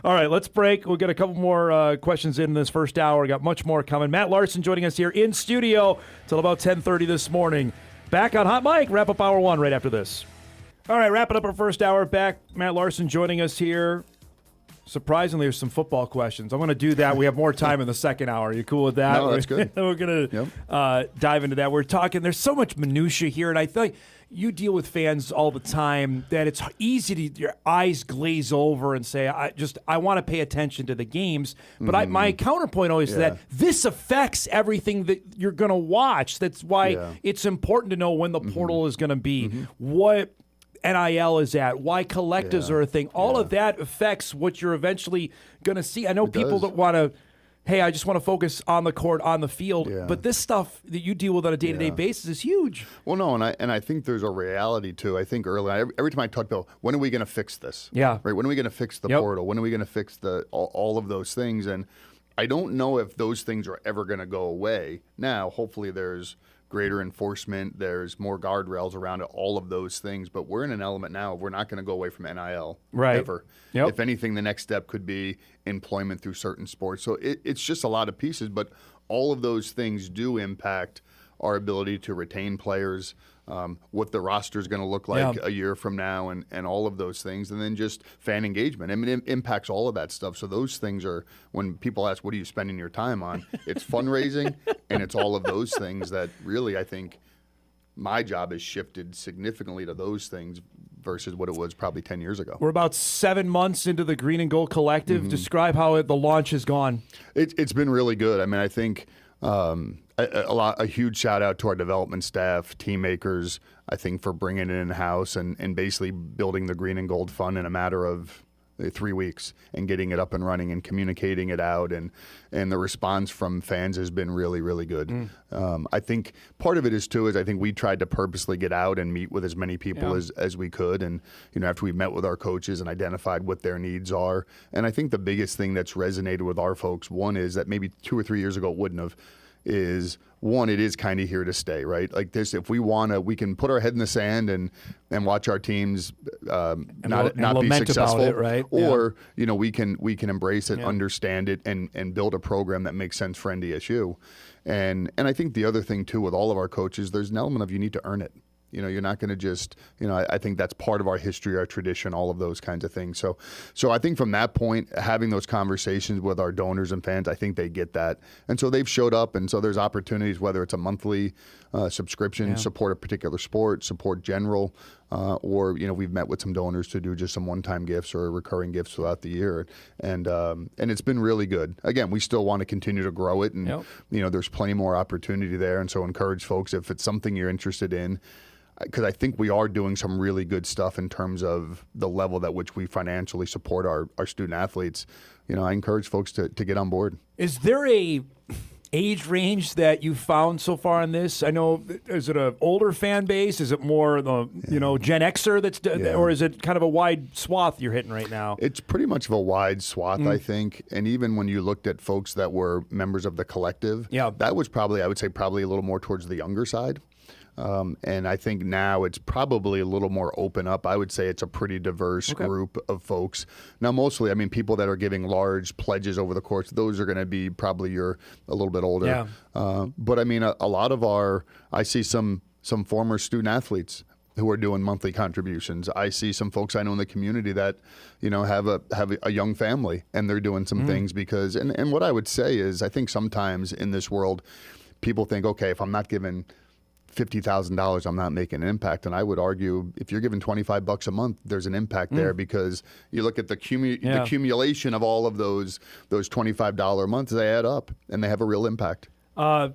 All right, let's break. We'll get a couple more questions in this first hour. We got much more coming. Matt Larsen joining us here in studio till about 10:30 this morning. Back on Hot Mic. Wrap up hour one right after this. All right, wrapping up our first hour. Back, Matt Larsen joining us here. Surprisingly, there's some football questions. I'm going to do that. We have more time in the second hour. Are you cool with that? No, that's good. We're going to dive into that. We're talking, there's so much minutia here, and I think you deal with fans all the time that it's easy to, your eyes glaze over and say, I want to pay attention to the games. But my counterpoint always is that this affects everything that you're going to watch. That's why it's important to know when the portal is going to be, what NIL is at, why collectives are a thing. All of that affects what you're eventually going to see. I know people that want to, hey, I just want to focus on the court, on the field. But this stuff that you deal with on a day-to-day basis is huge. Well, no, and I think there's a reality too. I think early, every time I talk about when are we going to fix this? Right? When are we going to fix the portal? When are we going to fix all of those things? And I don't know if those things are ever going to go away. Now, hopefully there's greater enforcement, there's more guardrails around it, all of those things. But we're in an element now, we're not going to go away from NIL ever. If anything, the next step could be employment through certain sports. So it's just a lot of pieces, but all of those things do impact our ability to retain players, what the roster is going to look like a year from now, and all of those things. And then just fan engagement. I mean, it impacts all of that stuff. So those things are, when people ask, what are you spending your time on? It's fundraising, and it's all of those things that really, I think, my job has shifted significantly to those things versus what it was probably 10 years ago. We're about 7 months into the Green and Gold Collective. Describe how the launch has gone. It's been really good. I mean, I think a huge shout out to our development staff, team makers, I think, for bringing it in-house and basically building the Green and Gold Fund in a matter of 3 weeks and getting it up and running and communicating it out. And the response from fans has been really, really good. I think part of it is I think we tried to purposely get out and meet with as many people as we could. And, after we met with our coaches and identified what their needs are. And I think the biggest thing that's resonated with our folks, one is that maybe 2 or 3 years ago it wouldn't have, is one, it is kind of here to stay, right? Like this, if we want to, we can put our head in the sand and watch our teams not be successful, about it, right? Or we can embrace it, understand it, and build a program that makes sense for NDSU. And I think the other thing too with all of our coaches, there's an element of you need to earn it. You're not going to just, I think that's part of our history, our tradition, all of those kinds of things. So I think from that point, having those conversations with our donors and fans, I think they get that. And so they've showed up. And so there's opportunities, whether it's a monthly subscription, support a particular sport, support general, or, we've met with some donors to do just some one-time gifts or recurring gifts throughout the year. And it's been really good. Again, we still want to continue to grow it. And, there's plenty more opportunity there. And so encourage folks, if it's something you're interested in, because I think we are doing some really good stuff in terms of the level at which we financially support our student athletes. I encourage folks to get on board. Is there a age range that you found so far in this? I know, is it an older fan base? Is it more the Gen Xer or is it kind of a wide swath you're hitting right now? It's pretty much of a wide swath, I think. And even when you looked at folks that were members of the collective, that was probably, I would say, probably a little more towards the younger side. And I think now it's probably a little more open up. I would say it's a pretty diverse group of folks. Now, mostly, people that are giving large pledges over the course, those are going to be probably a little bit older. But a lot of I see some former student athletes who are doing monthly contributions. I see some folks I know in the community that, have a young family and they're doing some things because, and what I would say is, I think sometimes in this world, people think, okay, if I'm not giving $50,000, I'm not making an impact. And I would argue if you're giving $25 a month, there's an impact there, because you look at the accumulation of all of those $25 months, they add up and they have a real impact.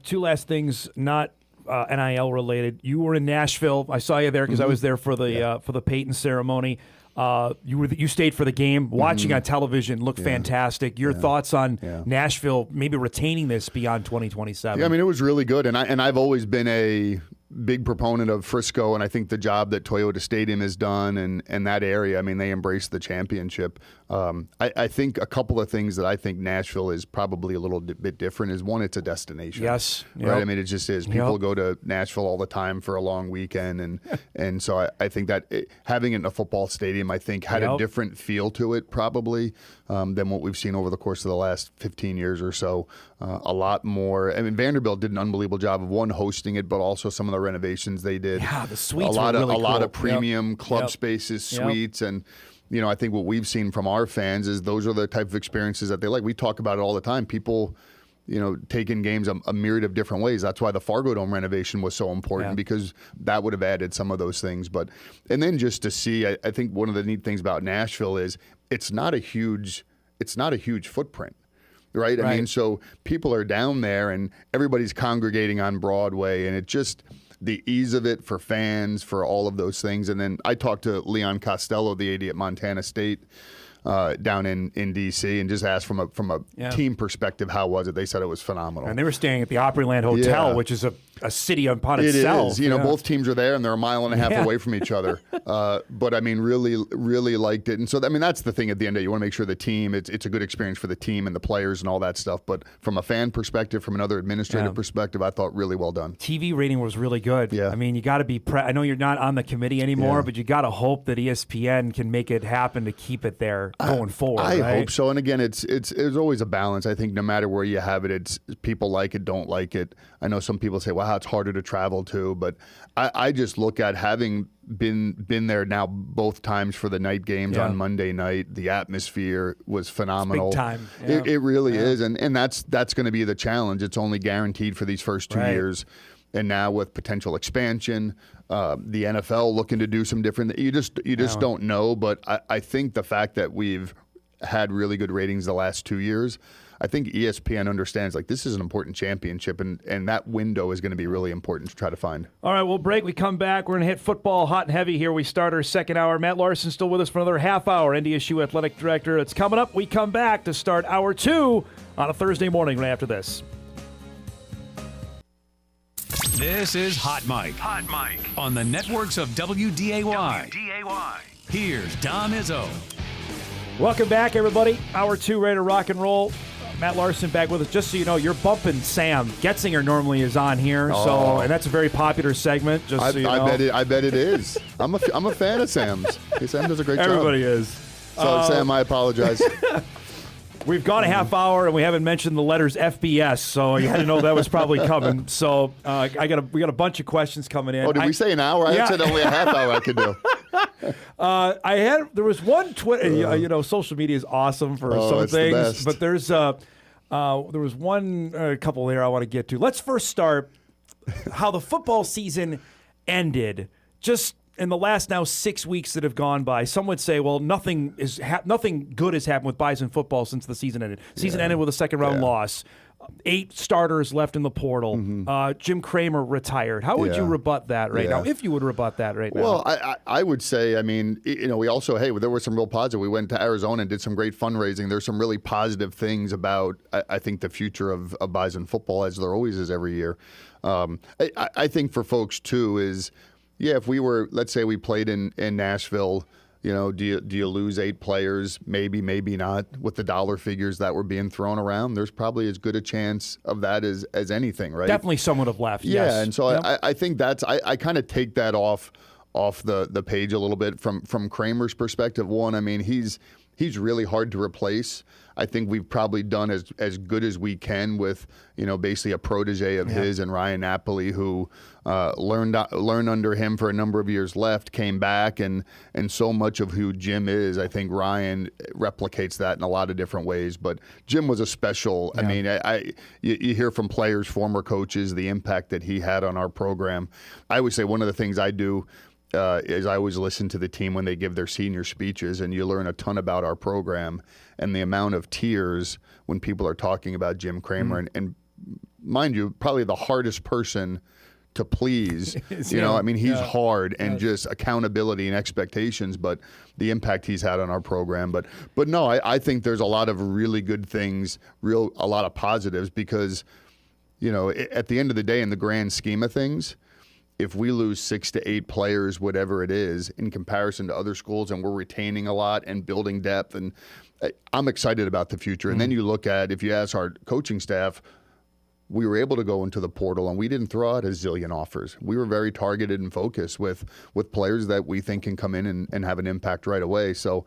Two last things, not NIL related. You were in Nashville. I saw you there because I was there for the Peyton ceremony. You stayed for the game, watching on television, looked fantastic. Your thoughts on Nashville maybe retaining this beyond 2027? Yeah, it was really good, and I've always been a big proponent of Frisco, and I think the job that Toyota Stadium has done and that area, they embraced the championship. I think a couple of things that I think Nashville is probably a little bit different is, one, it's a destination. Yes. Right? I mean, it just is. People go to Nashville all the time for a long weekend. And so I think that having it in a football stadium, I think, had a different feel to it probably than what we've seen over the course of the last 15 years or so. A lot more. I mean, Vanderbilt did an unbelievable job of, one, hosting it, but also some of the renovations they did. Yeah, the suites a lot were really cool. A lot of premium club spaces, suites, and I think what we've seen from our fans is those are the type of experiences that they like. We talk about it all the time. People, take in games a myriad of different ways. That's why the Fargo Dome renovation was so important, because that would have added some of those things. And then just to see, I think one of the neat things about Nashville is it's not a huge footprint. Right? I mean, so people are down there and everybody's congregating on Broadway, and it just, the ease of it for fans, for all of those things. And then I talked to Leon Costello, the AD at Montana State, down in D.C., and just asked from a team perspective, how was it? They said it was phenomenal. And they were staying at the Opryland Hotel, which is a city upon itself. It is. Both teams are there, and they're a mile and a half away from each other. But, I mean, really, really liked it. And so, I mean, that's the thing at the end of the day. You want to make sure the team, it's a good experience for the team and the players and all that stuff. But from a fan perspective, from another administrative perspective, I thought really well done. TV rating was really good. Yeah. I mean, you got to be I know you're not on the committee anymore, but you got to hope that ESPN can make it happen to keep it there going forward. I hope so. And again, it's always a balance. I think no matter where you have it, it's people like it, don't like it. I know some people say, wow, it's harder to travel to, but I just look at having been there now both times for the night games on Monday night. The atmosphere was phenomenal. It's big time. It really is, and that's going to be the challenge. It's only guaranteed for these first 2 years. And now with potential expansion, the NFL looking to do some different. You just don't know. But I think the fact that we've had really good ratings the last 2 years, I think ESPN understands, like, this is an important championship, and that window is going to be really important to try to find. All right, we'll break. We come back. We're going to hit football hot and heavy here. We start our second hour. Matt Larsen still with us for another half hour. NDSU Athletic Director. It's coming up. We come back to start hour 2 on a Thursday morning right after this. This is Hot Mike. Hot Mike. On the networks of WDAY. Here's Dom Izzo. Welcome back, everybody. Hour 2, ready to rock and roll. Matt Larsen back with us. Just so you know, you're bumping Sam. Getzinger normally is on here, and that's a very popular segment. Just so you know. I bet it is. I'm a fan of Sam's. Sam does a great job. Everybody is. So Sam, I apologize. We've gone a half hour and we haven't mentioned the letters FBS, so you had to know that was probably coming. So we got a bunch of questions coming in. Oh, did we say an hour? I said only a half hour I could do. There was one Twitter. Social media is awesome for some things, but there was one couple there I want to get to. Let's first start how the football season ended. Just in the last now 6 weeks that have gone by, some would say, well, nothing good has happened with Bison football since the season ended. Season ended with a second-round loss. 8 starters left in the portal. Jim Kramer retired. How would you rebut that right now, if you would rebut that right now? Well, I would say, I mean, we also, there were some real positive. We went to Arizona and did some great fundraising. There's some really positive things about, I think, the future of Bison football, as there always is every year. I think for folks, too, is, if we were, let's say we played in Nashville, do you lose 8 players? Maybe, maybe not. With the dollar figures that were being thrown around, there's probably as good a chance of that as anything, right? Definitely someone have left. Yeah, yes. And so I think I kind of take that off the page a little bit from Kramer's perspective. One, I mean, he's really hard to replace. I think we've probably done as good as we can with, basically a protege of his and Ryan Napoli, who learned under him for a number of years, left, came back, and so much of who Jim is, I think Ryan replicates that in a lot of different ways. But Jim was a special. I mean, you hear from players, former coaches, the impact that he had on our program. I would say one of the things I do is I always listen to the team when they give their senior speeches, and you learn a ton about our program and the amount of tears when people are talking about Jim Kramer. And mind you, probably the hardest person to please. I mean, he's hard and just accountability and expectations, but the impact he's had on our program. But no, I think there's a lot of really good things, a lot of positives, because, at the end of the day, in the grand scheme of things, if we lose 6 to 8 players, whatever it is, in comparison to other schools, and we're retaining a lot and building depth, and I'm excited about the future. And then you look at, if you ask our coaching staff, we were able to go into the portal and we didn't throw out a zillion offers. We were very targeted and focused with players that we think can come in and have an impact right away. So,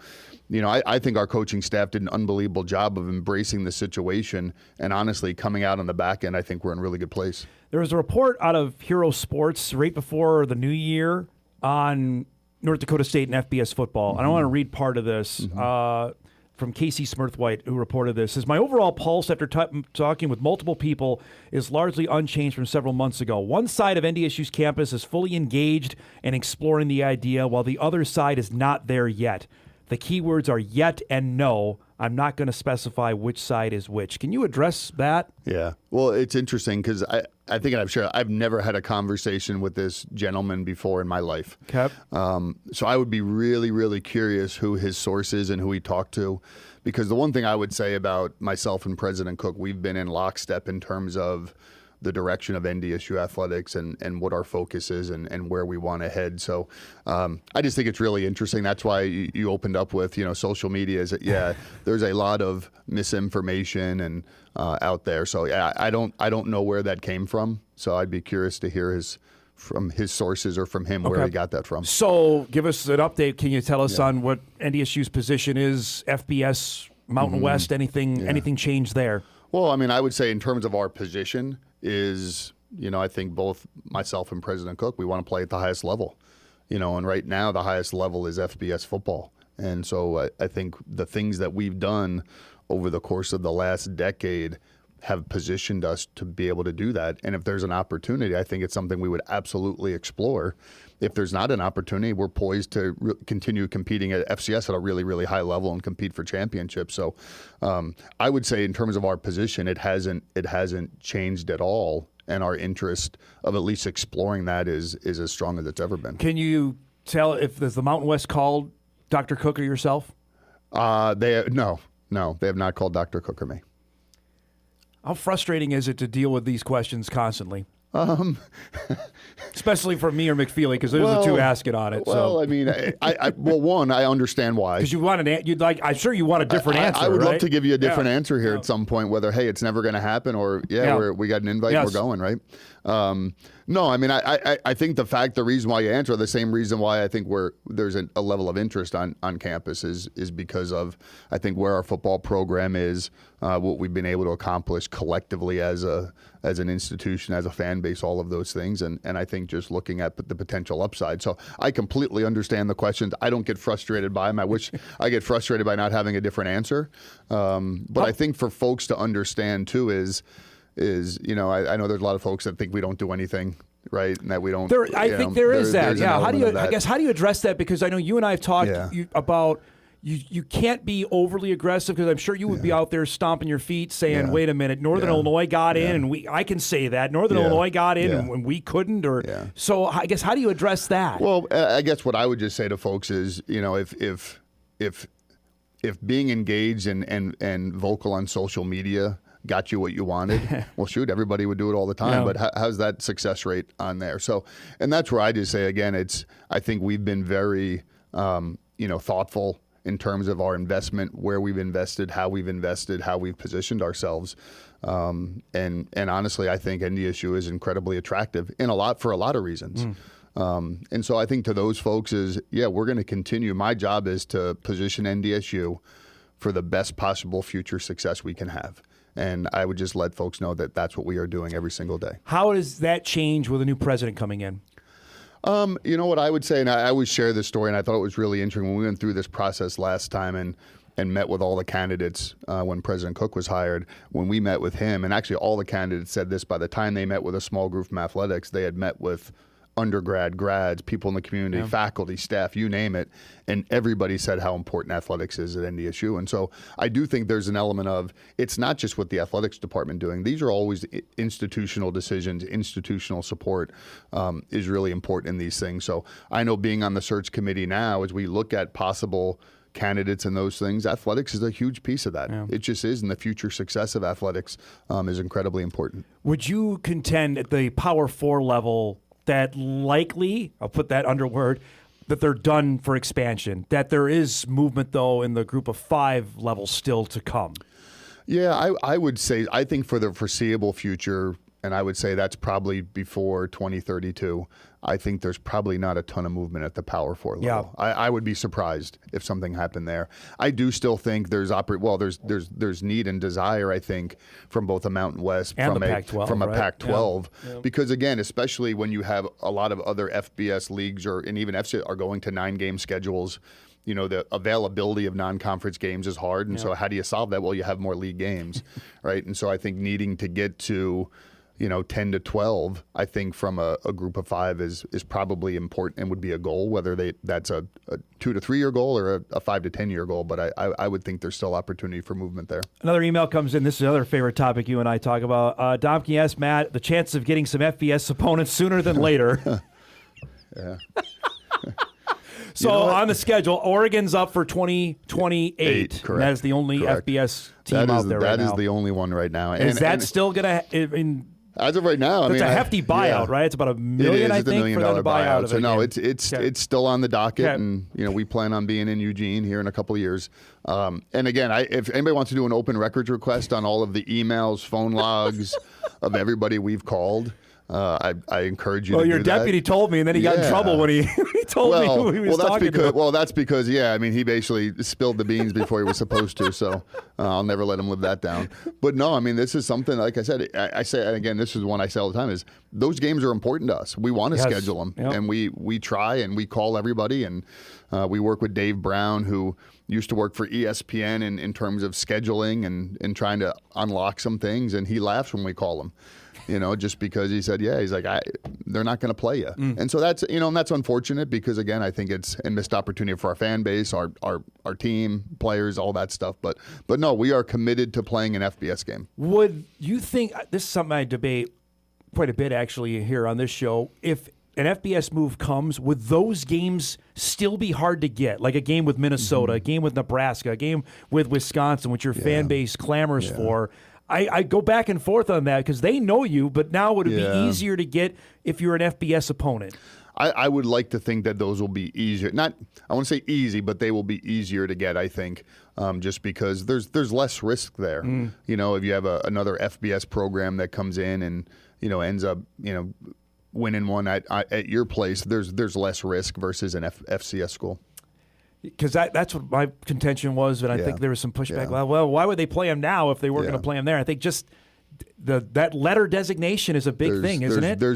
I think our coaching staff did an unbelievable job of embracing the situation, and honestly, coming out on the back end, I think we're in a really good place. There was a report out of Hero Sports right before the new year on North Dakota State and FBS football. And I want to read part of this. From Casey Smurthwhite, who reported this, says, my overall pulse after talking with multiple people is largely unchanged from several months ago. One side of NDSU's campus is fully engaged and exploring the idea, while the other side is not there yet. The key words are yet and no. I'm not going to specify which side is which. Can you address that? Yeah. Well, it's interesting because I think I'm sure I've never had a conversation with this gentleman before in my life. Okay. So I would be really, really curious who his source is and who he talked to, because the one thing I would say about myself and President Cook, we've been in lockstep in terms of the direction of NDSU athletics and what our focus is and where we want to head. So I just think it's really interesting. That's why you opened up with, social media is that, there's a lot of misinformation and out there. So I don't know where that came from. So I'd be curious to hear from his sources or from him where he got that from. So give us an update. Can you tell us on what NDSU's position is, FBS, Mountain West, anything changed there? Well, I would say in terms of our position is, I think both myself and President Cook, we want to play at the highest level, and right now the highest level is FBS football. And so I think the things that we've done over the course of the last decade have positioned us to be able to do that. And if there's an opportunity, I think it's something we would absolutely explore. If there's not an opportunity, we're poised to continue competing at FCS at a really, really high level and compete for championships. So I would say in terms of our position, it hasn't changed at all. And our interest of at least exploring that is as strong as it's ever been. Can you tell if the Mountain West called Dr. Cook or yourself? No, they have not called Dr. Cook or me. How frustrating is it to deal with these questions constantly? Especially for me or McFeely, because those are the two asking on it. Well, so. I understand why. Because I'm sure you want a different answer. I would love to give you a different answer here at some point, whether, hey, it's never going to happen, or we got an invite, we're going, right? No, I think the reason why you answer, the same reason why I think there's a level of interest on campus is because of, I think, where our football program is, what we've been able to accomplish collectively as an institution, as a fan base, all of those things. And I think just looking at the potential upside. So I completely understand the questions. I don't get frustrated by them. I wish I get frustrated by not having a different answer. But I think for folks to understand too is I know there's a lot of folks that think we don't do anything, right? And that we don't. I think there is that. Yeah. How do you address that? Because I know you and I have talked about you can't be overly aggressive, because I'm sure you would be out there stomping your feet saying, wait a minute, Northern Illinois got in, and I can say that. Northern Illinois got in and we couldn't. So I guess how do you address that? Well, I guess what I would just say to folks is, if being engaged and vocal on social media got you what you wanted, well, shoot, everybody would do it all the time. But how's that success rate on there? So, and that's where I just say, again, I think we've been very, thoughtful in terms of our investment, where we've invested, how we've positioned ourselves. And honestly, I think NDSU is incredibly attractive for a lot of reasons. And so I think to those folks is, we're going to continue. My job is to position NDSU for the best possible future success we can have. And I would just let folks know that that's what we are doing every single day. How does that change with a new president coming in? You know what I would say, and I always share this story, and I thought it was really interesting when we went through this process last time and met with all the candidates when President Cook was hired. When we met with him, and actually all the candidates said this, by the time they met with a small group from athletics, they had met with undergrad, grads, people in the community, faculty, staff, you name it, and everybody said how important athletics is at NDSU. And so I do think there's an element of, it's not just what the athletics department doing. These are always institutional decisions. Institutional support is really important in these things. So I know, being on the search committee now, as we look at possible candidates and those things, athletics is a huge piece of that. It just is, and the future success of athletics is incredibly important. Would you contend at the Power 4 level that likely, I'll put that under word, that they're done for expansion, that there is movement, though, in the group of 5 level still to come? Yeah, I would say, I think for the foreseeable future, and I would say that's probably before 2032, I think there's probably not a ton of movement at the Power 4 level. Yeah. I would be surprised if something happened there. I do still think there's need and desire, I think, from both the Mountain West and from the a Pac-12, from a right? Pac-12 Yeah. because again, especially when you have a lot of other FBS leagues and even FCS are going to 9-game schedules. You know, the availability of non-conference games is hard, and so how do you solve that? Well, you have more league games, right? And so I think needing to get to 10 to 12, I think from a group of 5 is probably important and would be a goal, whether that's a 2 to 3 year goal or a 5 to 10 year goal. But I would think there's still opportunity for movement there. Another email comes in. This is another favorite topic you and I talk about. Dom, can you ask Matt the chances of getting some FBS opponents sooner than later? Yeah. So on the schedule, Oregon's up for 2028. Correct. And that is the only Correct. FBS team out there right now. That is the only one right now. Is that still going to? As of right now, it's a hefty buyout, right? It's about $1 million, I think, for them to buy out of it. So no, again. it's still on the docket, and we plan on being in Eugene here in a couple of years. And again, if anybody wants to do an open records request on all of the emails, phone logs of everybody we've called. I encourage you to do that. Well, your deputy told me, and then he got in trouble when he told me who he was talking to. Well, that's because, he basically spilled the beans before he was supposed to, so I'll never let him live that down. But no, this is something, like I said, I say, and again, this is one I say all the time, is those games are important to us. We want to schedule them, and we try, and we call everybody, and we work with Dave Brown, who used to work for ESPN in terms of scheduling and trying to unlock some things, and he laughs when we call him. Just because he said, he's like, they're not going to play you. And so that's, and that's unfortunate because, again, I think it's a missed opportunity for our fan base, our team, players, all that stuff. But no, we are committed to playing an FBS game. Would you think, this is something I debate quite a bit actually here on this show, if an FBS move comes, would those games still be hard to get? Like a game with Minnesota, a game with Nebraska, a game with Wisconsin, which your fan base clamors for. I go back and forth on that because they know you, but now would it be easier to get if you're an FBS opponent? I would like to think that those will be easier. I won't say easy, but they will be easier to get, I think, just because there's less risk there. If you have another FBS program that comes in and, ends up, winning one at your place, there's less risk versus an FCS school. Because that's what my contention was, and I think there was some pushback. Well, why would they play him now if they weren't going to play him there? I think just that letter designation is a big thing, isn't it? There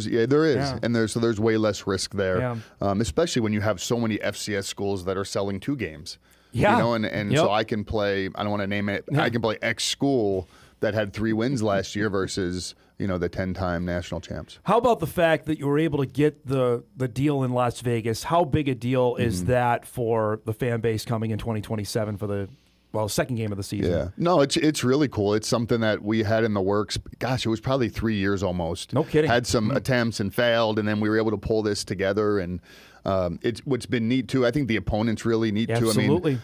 is, and there's way less risk there, especially when you have so many FCS schools that are selling 2 games. So I can play. I don't want to name it. I can play X school that had 3 wins last year versus the 10-time national champs. How about the fact that you were able to get the deal in Las Vegas? How big a deal is that for the fan base coming in 2027 for the second game of the season? Yeah, no, it's really cool. It's something that we had in the works. Gosh, it was probably 3 years almost. No kidding. Had some attempts and failed, and then we were able to pull this together. And it's what's been neat too. I think the opponent's really neat too. Absolutely.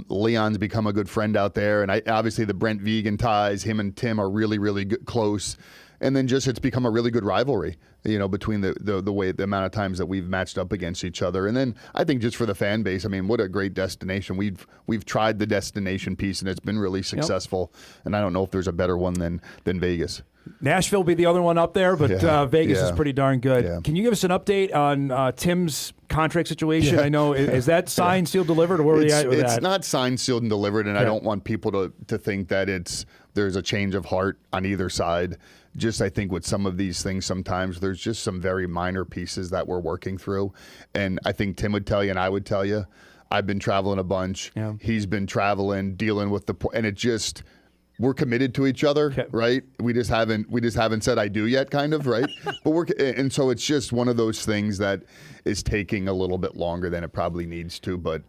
Leon's become a good friend out there, and obviously the Brent Vegan ties. Him and Tim are really, really good, close. And then it's become a really good rivalry, between the amount of times that we've matched up against each other. And then I think just for the fan base, what a great destination. We've tried the destination piece, and it's been really successful. And I don't know if there's a better one than Vegas. Nashville will be the other one up there, but Vegas is pretty darn good. Yeah. Can you give us an update on Tim's contract situation? I know, is that signed, sealed, delivered, or where are we at with that? It's not signed, sealed, and delivered, and I don't want people to think that there's a change of heart on either side. Just I think with some of these things, sometimes there's just some very minor pieces that we're working through. And I think Tim would tell you, and I would tell you, I've been traveling a bunch. Yeah. He's been traveling, dealing with and it just, we're committed to each other, right? We just haven't said I do yet, kind of, right? And so it's just one of those things that is taking a little bit longer than it probably needs to, but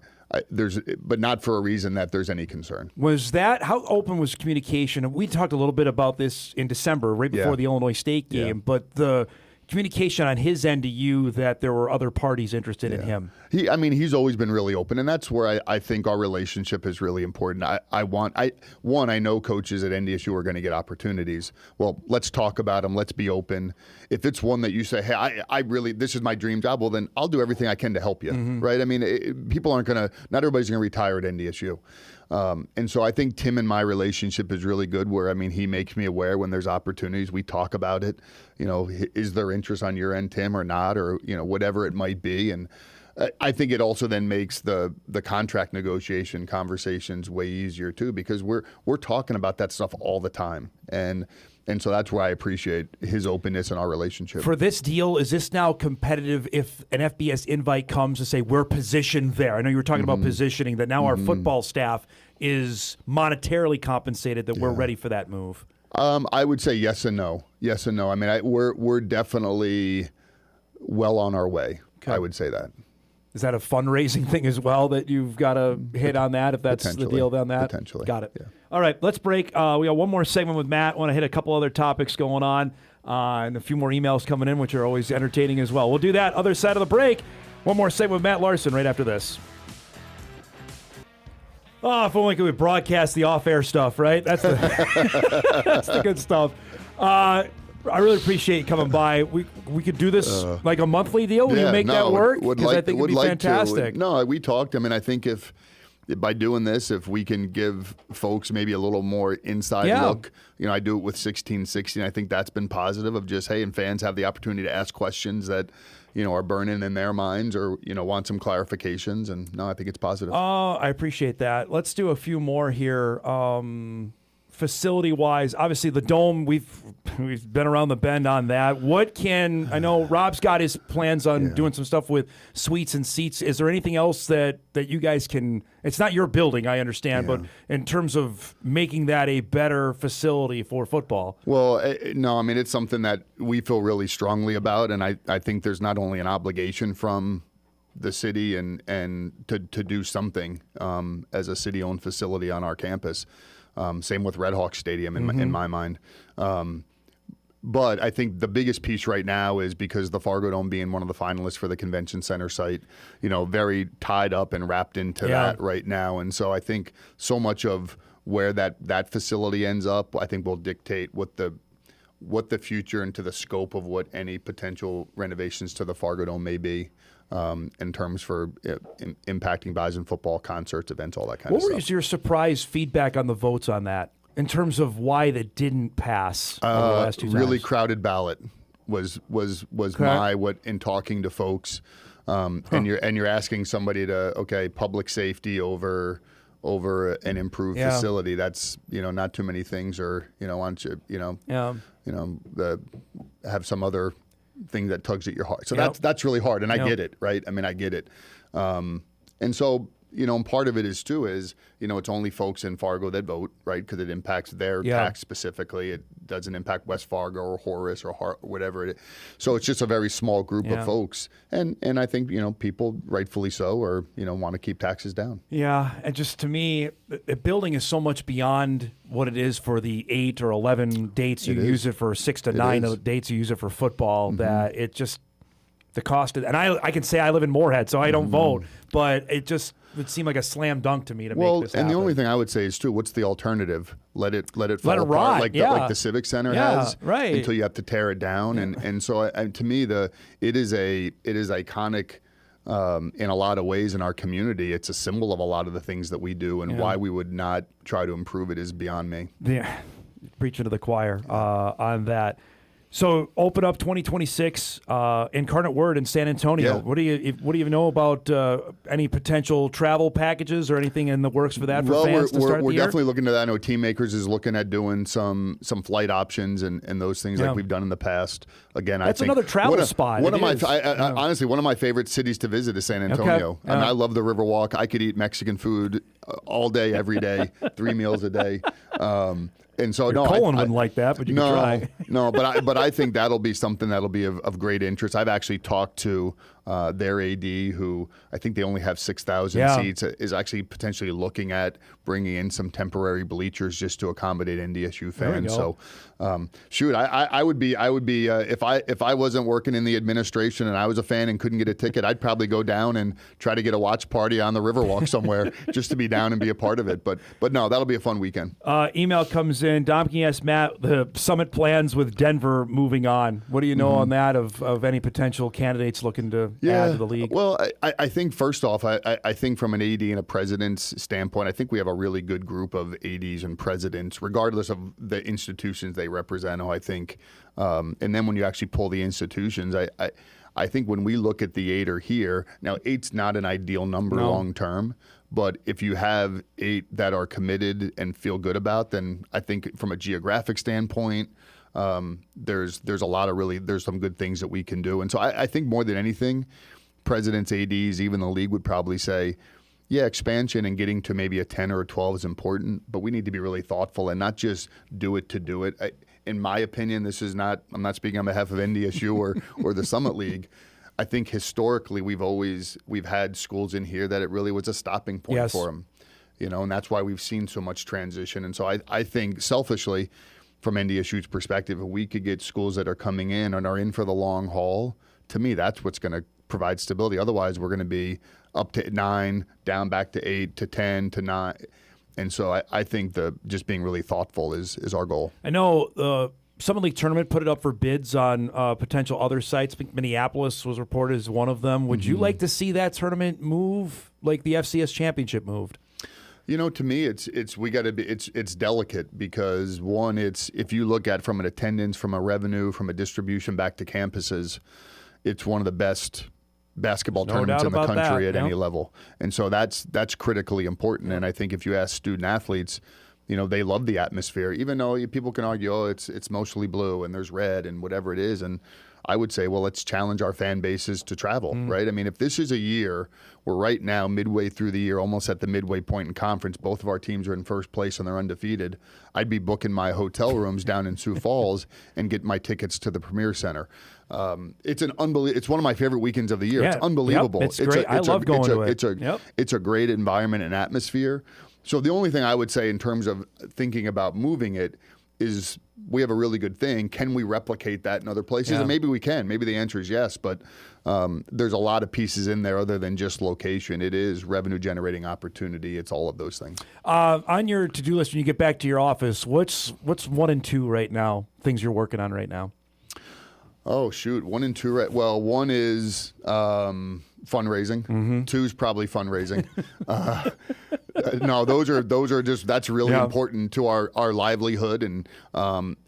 not for a reason that there's any concern. How open was communication? We talked a little bit about this in December, right before the Illinois State game, but the communication on his end to you that there were other parties interested in him? He's always been really open, and that's where I think our relationship is really important. I know coaches at NDSU are going to get opportunities. Well, let's talk about them. Let's be open. If it's one that you say, hey, I really, this is my dream job, well, then I'll do everything I can to help you, right? I mean, people aren't going to, not everybody's going to retire at NDSU. And so I think Tim and my relationship is really good where, he makes me aware when there's opportunities. We talk about it. Is there interest on your end, Tim, or not, or, whatever it might be. And I think it also then makes the contract negotiation conversations way easier too, because we're talking about that stuff all the time. And so that's why I appreciate his openness in our relationship. For this deal, is this now competitive if an FBS invite comes to say we're positioned there? I know you were talking about positioning, that now our football staff is monetarily compensated, that we're ready for that move. I would say yes and no. Yes and no. We're definitely well on our way. Okay. I would say that. Is that a fundraising thing as well that you've got to hit on that if that's the deal on that? Potentially. Got it. Yeah. All right, let's break. We got one more segment with Matt. I want to hit a couple other topics going on and a few more emails coming in, which are always entertaining as well. We'll do that other side of the break. One more segment with Matt Larsen right after this. Oh, if only we could broadcast the off-air stuff, right? That's the, that's the good stuff. I really appreciate you coming by. We could do this like a monthly deal. Will you make that work? Because I think it would be fantastic. No, we talked. I think if by doing this, if we can give folks maybe a little more inside look, I do it with 1616. I think that's been positive of just, hey, and fans have the opportunity to ask questions that, are burning in their minds or, want some clarifications. And no, I think it's positive. Oh, I appreciate that. Let's do a few more here. Facility-wise, obviously the Dome, we've been around the bend on that. I know Rob's got his plans on doing some stuff with suites and seats. Is there anything else that you guys can, it's not your building, I understand, but in terms of making that a better facility for football? Well, no, it's something that we feel really strongly about, and I think there's not only an obligation from the city and to do something as a city-owned facility on our campus. Same with Red Hawk Stadium in my mind. But I think the biggest piece right now is because the Fargo Dome being one of the finalists for the convention center site, very tied up and wrapped into that right now. And so I think so much of where that facility ends up, I think will dictate what the future and to the scope of what any potential renovations to the Fargo Dome may be. In terms for impacting Bison football, concerts, events, all that kind of stuff. What was your surprise feedback on the votes on that in terms of why that didn't pass over the last 2 times? Really crowded ballot was in talking to folks, and you're asking somebody to public safety over an improved facility. That's not too many things, or why don't you have some other thing that tugs at your heart. So that's really hard, and I get it, right? I get it. And so, part of it is it's only folks in Fargo that vote, right? Because it impacts their tax specifically. It doesn't impact West Fargo or Horace or whatever it is. So it's just a very small group of folks. And I think, people rightfully so want to keep taxes down. Yeah. And just to me, the building is so much beyond what it is for the 8 or 11 dates you use it for, 6 to 9 dates you use it for football, that it just, the cost of, and I can say I live in Moorhead, so I don't vote, but it just would seem like a slam dunk to me to make this happen. And the only thing I would say is what's the alternative? Let it fall apart like the Civic Center has, right, until you have to tear it down. And so to me, it is iconic in a lot of ways in our community. It's a symbol of a lot of the things that we do, and why we would not try to improve it is beyond me. Yeah, preaching to the choir on that. So open up 2026, Incarnate Word in San Antonio. Yeah. What do you know about any potential travel packages or anything in the works for that for fans to start the year? We're definitely looking to that. I know Team Makers is looking at doing some flight options and those things like we've done in the past. Again, that's another travel spot. Honestly, one of my favorite cities to visit is San Antonio. Okay. I love the Riverwalk. I could eat Mexican food all day, every day, 3 meals a day. And so Colin wouldn't like that, but you can try. No, but I think that'll be something that'll be of great interest. I've actually talked to their AD, who I think they only have 6,000 seats, is actually potentially looking at bringing in some temporary bleachers just to accommodate NDSU fans. So, I would be if I wasn't working in the administration and I was a fan and couldn't get a ticket, I'd probably go down and try to get a watch party on the Riverwalk somewhere just to be down and be a part of it. But no, that'll be a fun weekend. Email comes in. Dom, can you ask Matt the summit plans with Denver moving on? What do you know on that of any potential candidates looking to add to the league? Well, I think first off, I think from an AD and a president's standpoint, I think we have a really good group of ADs and presidents, regardless of the institutions they represent. I think, and then when you actually pull the institutions, I think when we look at the 8 or here, now 8's not an ideal number long term, but if you have 8 that are committed and feel good about, then I think from a geographic standpoint, there's a lot of there's some good things that we can do. And so I think more than anything, presidents, ADs, even the league would probably say, yeah, expansion and getting to maybe a 10 or a 12 is important, but we need to be really thoughtful and not just do it to do it. In my opinion, I'm not speaking on behalf of NDSU or the Summit League. I think historically we've had schools in here that it really was a stopping point for them, and that's why we've seen so much transition. And so I think selfishly, from NDSU's perspective, if we could get schools that are coming in and are in for the long haul, to me, that's what's going to provide stability. Otherwise, we're going to be up to 9, down back to 8, to 10, to 9. And so I think just being really thoughtful is our goal. I know the Summit League tournament put it up for bids on potential other sites. I think Minneapolis was reported as one of them. Would you like to see that tournament move like the FCS championship moved? To me, it's delicate because one, if you look at from an attendance, from a revenue, from a distribution back to campuses, it's one of the best basketball tournaments in the country at any level. And so that's critically important. And I think if you ask student athletes, they love the atmosphere, even though people can argue, it's mostly blue and there's red and whatever it is. And I would say, well, let's challenge our fan bases to travel, right? I mean, if this is a year, we're right now midway through the year, almost at the midway point in conference, both of our teams are in first place and they're undefeated, I'd be booking my hotel rooms down in Sioux Falls and get my tickets to the Premier Center. It's one of my favorite weekends of the year. It's unbelievable. Yep, it's great. I love going to it. It's a great environment and atmosphere. So the only thing I would say in terms of thinking about moving it is we have a really good thing. Can we replicate that in other places? And maybe we can. Maybe the answer is yes, but there's a lot of pieces in there other than just location. It is revenue generating opportunity. It's all of those things. On your to-do list when you get back to your office, what's 1 and 2 right now, things you're working on right now? Oh, shoot. 1 and 2. Right. Well, 1 is fundraising. 2 is probably fundraising. No, those are just, that's really important to our livelihood. And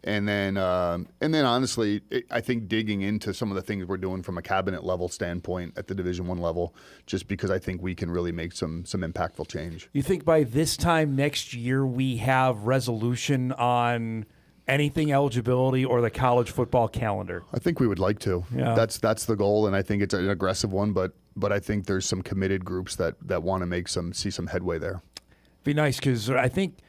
then honestly, I think digging into some of the things we're doing from a cabinet level standpoint at the Division I level, just because I think we can really make some impactful change. You think by this time next year we have resolution on anything eligibility or the college football calendar? I think we would like to. Yeah. That's the goal, and I think it's an aggressive one, but I think there's some committed groups that want to see some headway there. Be nice, because I think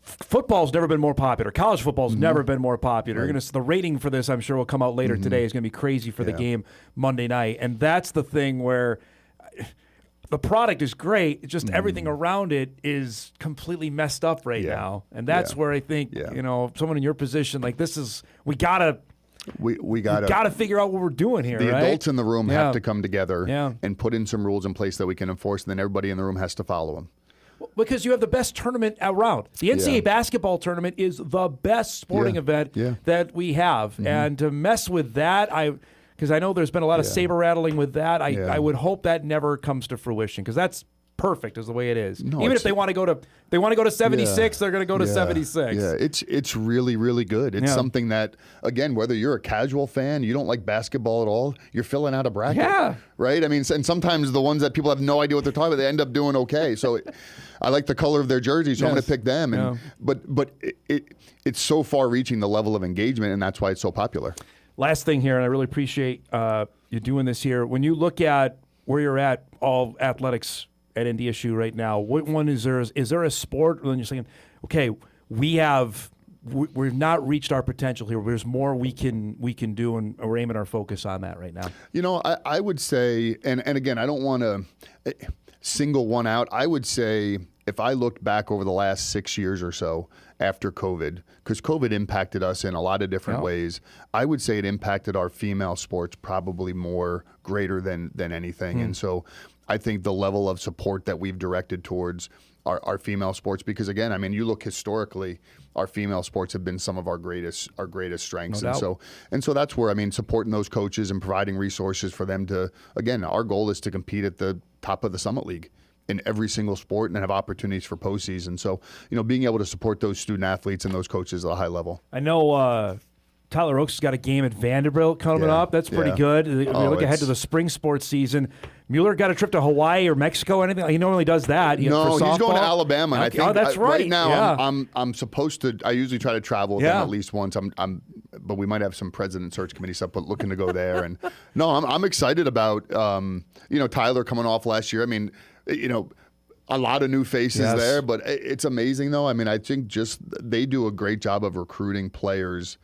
football's never been more popular. College football's never been more popular. Right. The rating for this, I'm sure, will come out later today. Is going to be crazy for the game Monday night, and that's the thing where the product is great. It's just everything around it is completely messed up right now, and that's where I think someone in your position, like this is we gotta figure out what we're doing here. The adults in the room have to come together and put in some rules in place that we can enforce, and then everybody in the room has to follow them. Because you have the best tournament around. The NCAA basketball tournament is the best sporting event that we have, and to mess with that, because I know there's been a lot of saber rattling with that. I would hope that never comes to fruition, because that's perfect as the way it is. No, even if they want to go to 76, they're going to go to 76. Yeah, it's really, really good. It's something that, again, whether you're a casual fan, you don't like basketball at all, you're filling out a bracket. Yeah. Right? I mean, and sometimes the ones that people have no idea what they're talking about, they end up doing okay. So I like the color of their jerseys, so I'm going to pick them. And but it's so far-reaching, the level of engagement, and that's why it's so popular. Last thing here, and I really appreciate you doing this here. When you look at where you're at, all athletics at NDSU right now, what one is there? Is there a sport when you're saying, okay, we have we've not reached our potential here. There's more we can do, and we're aiming our focus on that right now. You know, I would say, and again, I don't want to single one out. I would say if I looked back over the last 6 years or so after COVID, because COVID impacted us in a lot of different ways, I would say it impacted our female sports probably more greater than anything. And so I think the level of support that we've directed towards our female sports, because again, I mean, you look historically, our female sports have been some of our greatest strengths. No and so that's where, I mean, supporting those coaches and providing resources for them to, again, our goal is to compete at the top of the Summit League in every single sport and have opportunities for postseason. So, you know, being able to support those student athletes and those coaches at a high level. I know Tyler Oaks has got a game at Vanderbilt coming up. That's pretty good. We look ahead to the spring sports season. Mueller got a trip to Hawaii or Mexico, anything? He normally does that. No, he's going to Alabama. And I think that's right. Right now, I'm supposed to. I usually try to travel with them at least once. But we might have some president search committee stuff, but looking to go there. And no, I'm excited about Tyler coming off last year. I mean, a lot of new faces there, but it's amazing though. I mean, I think just they do a great job of recruiting players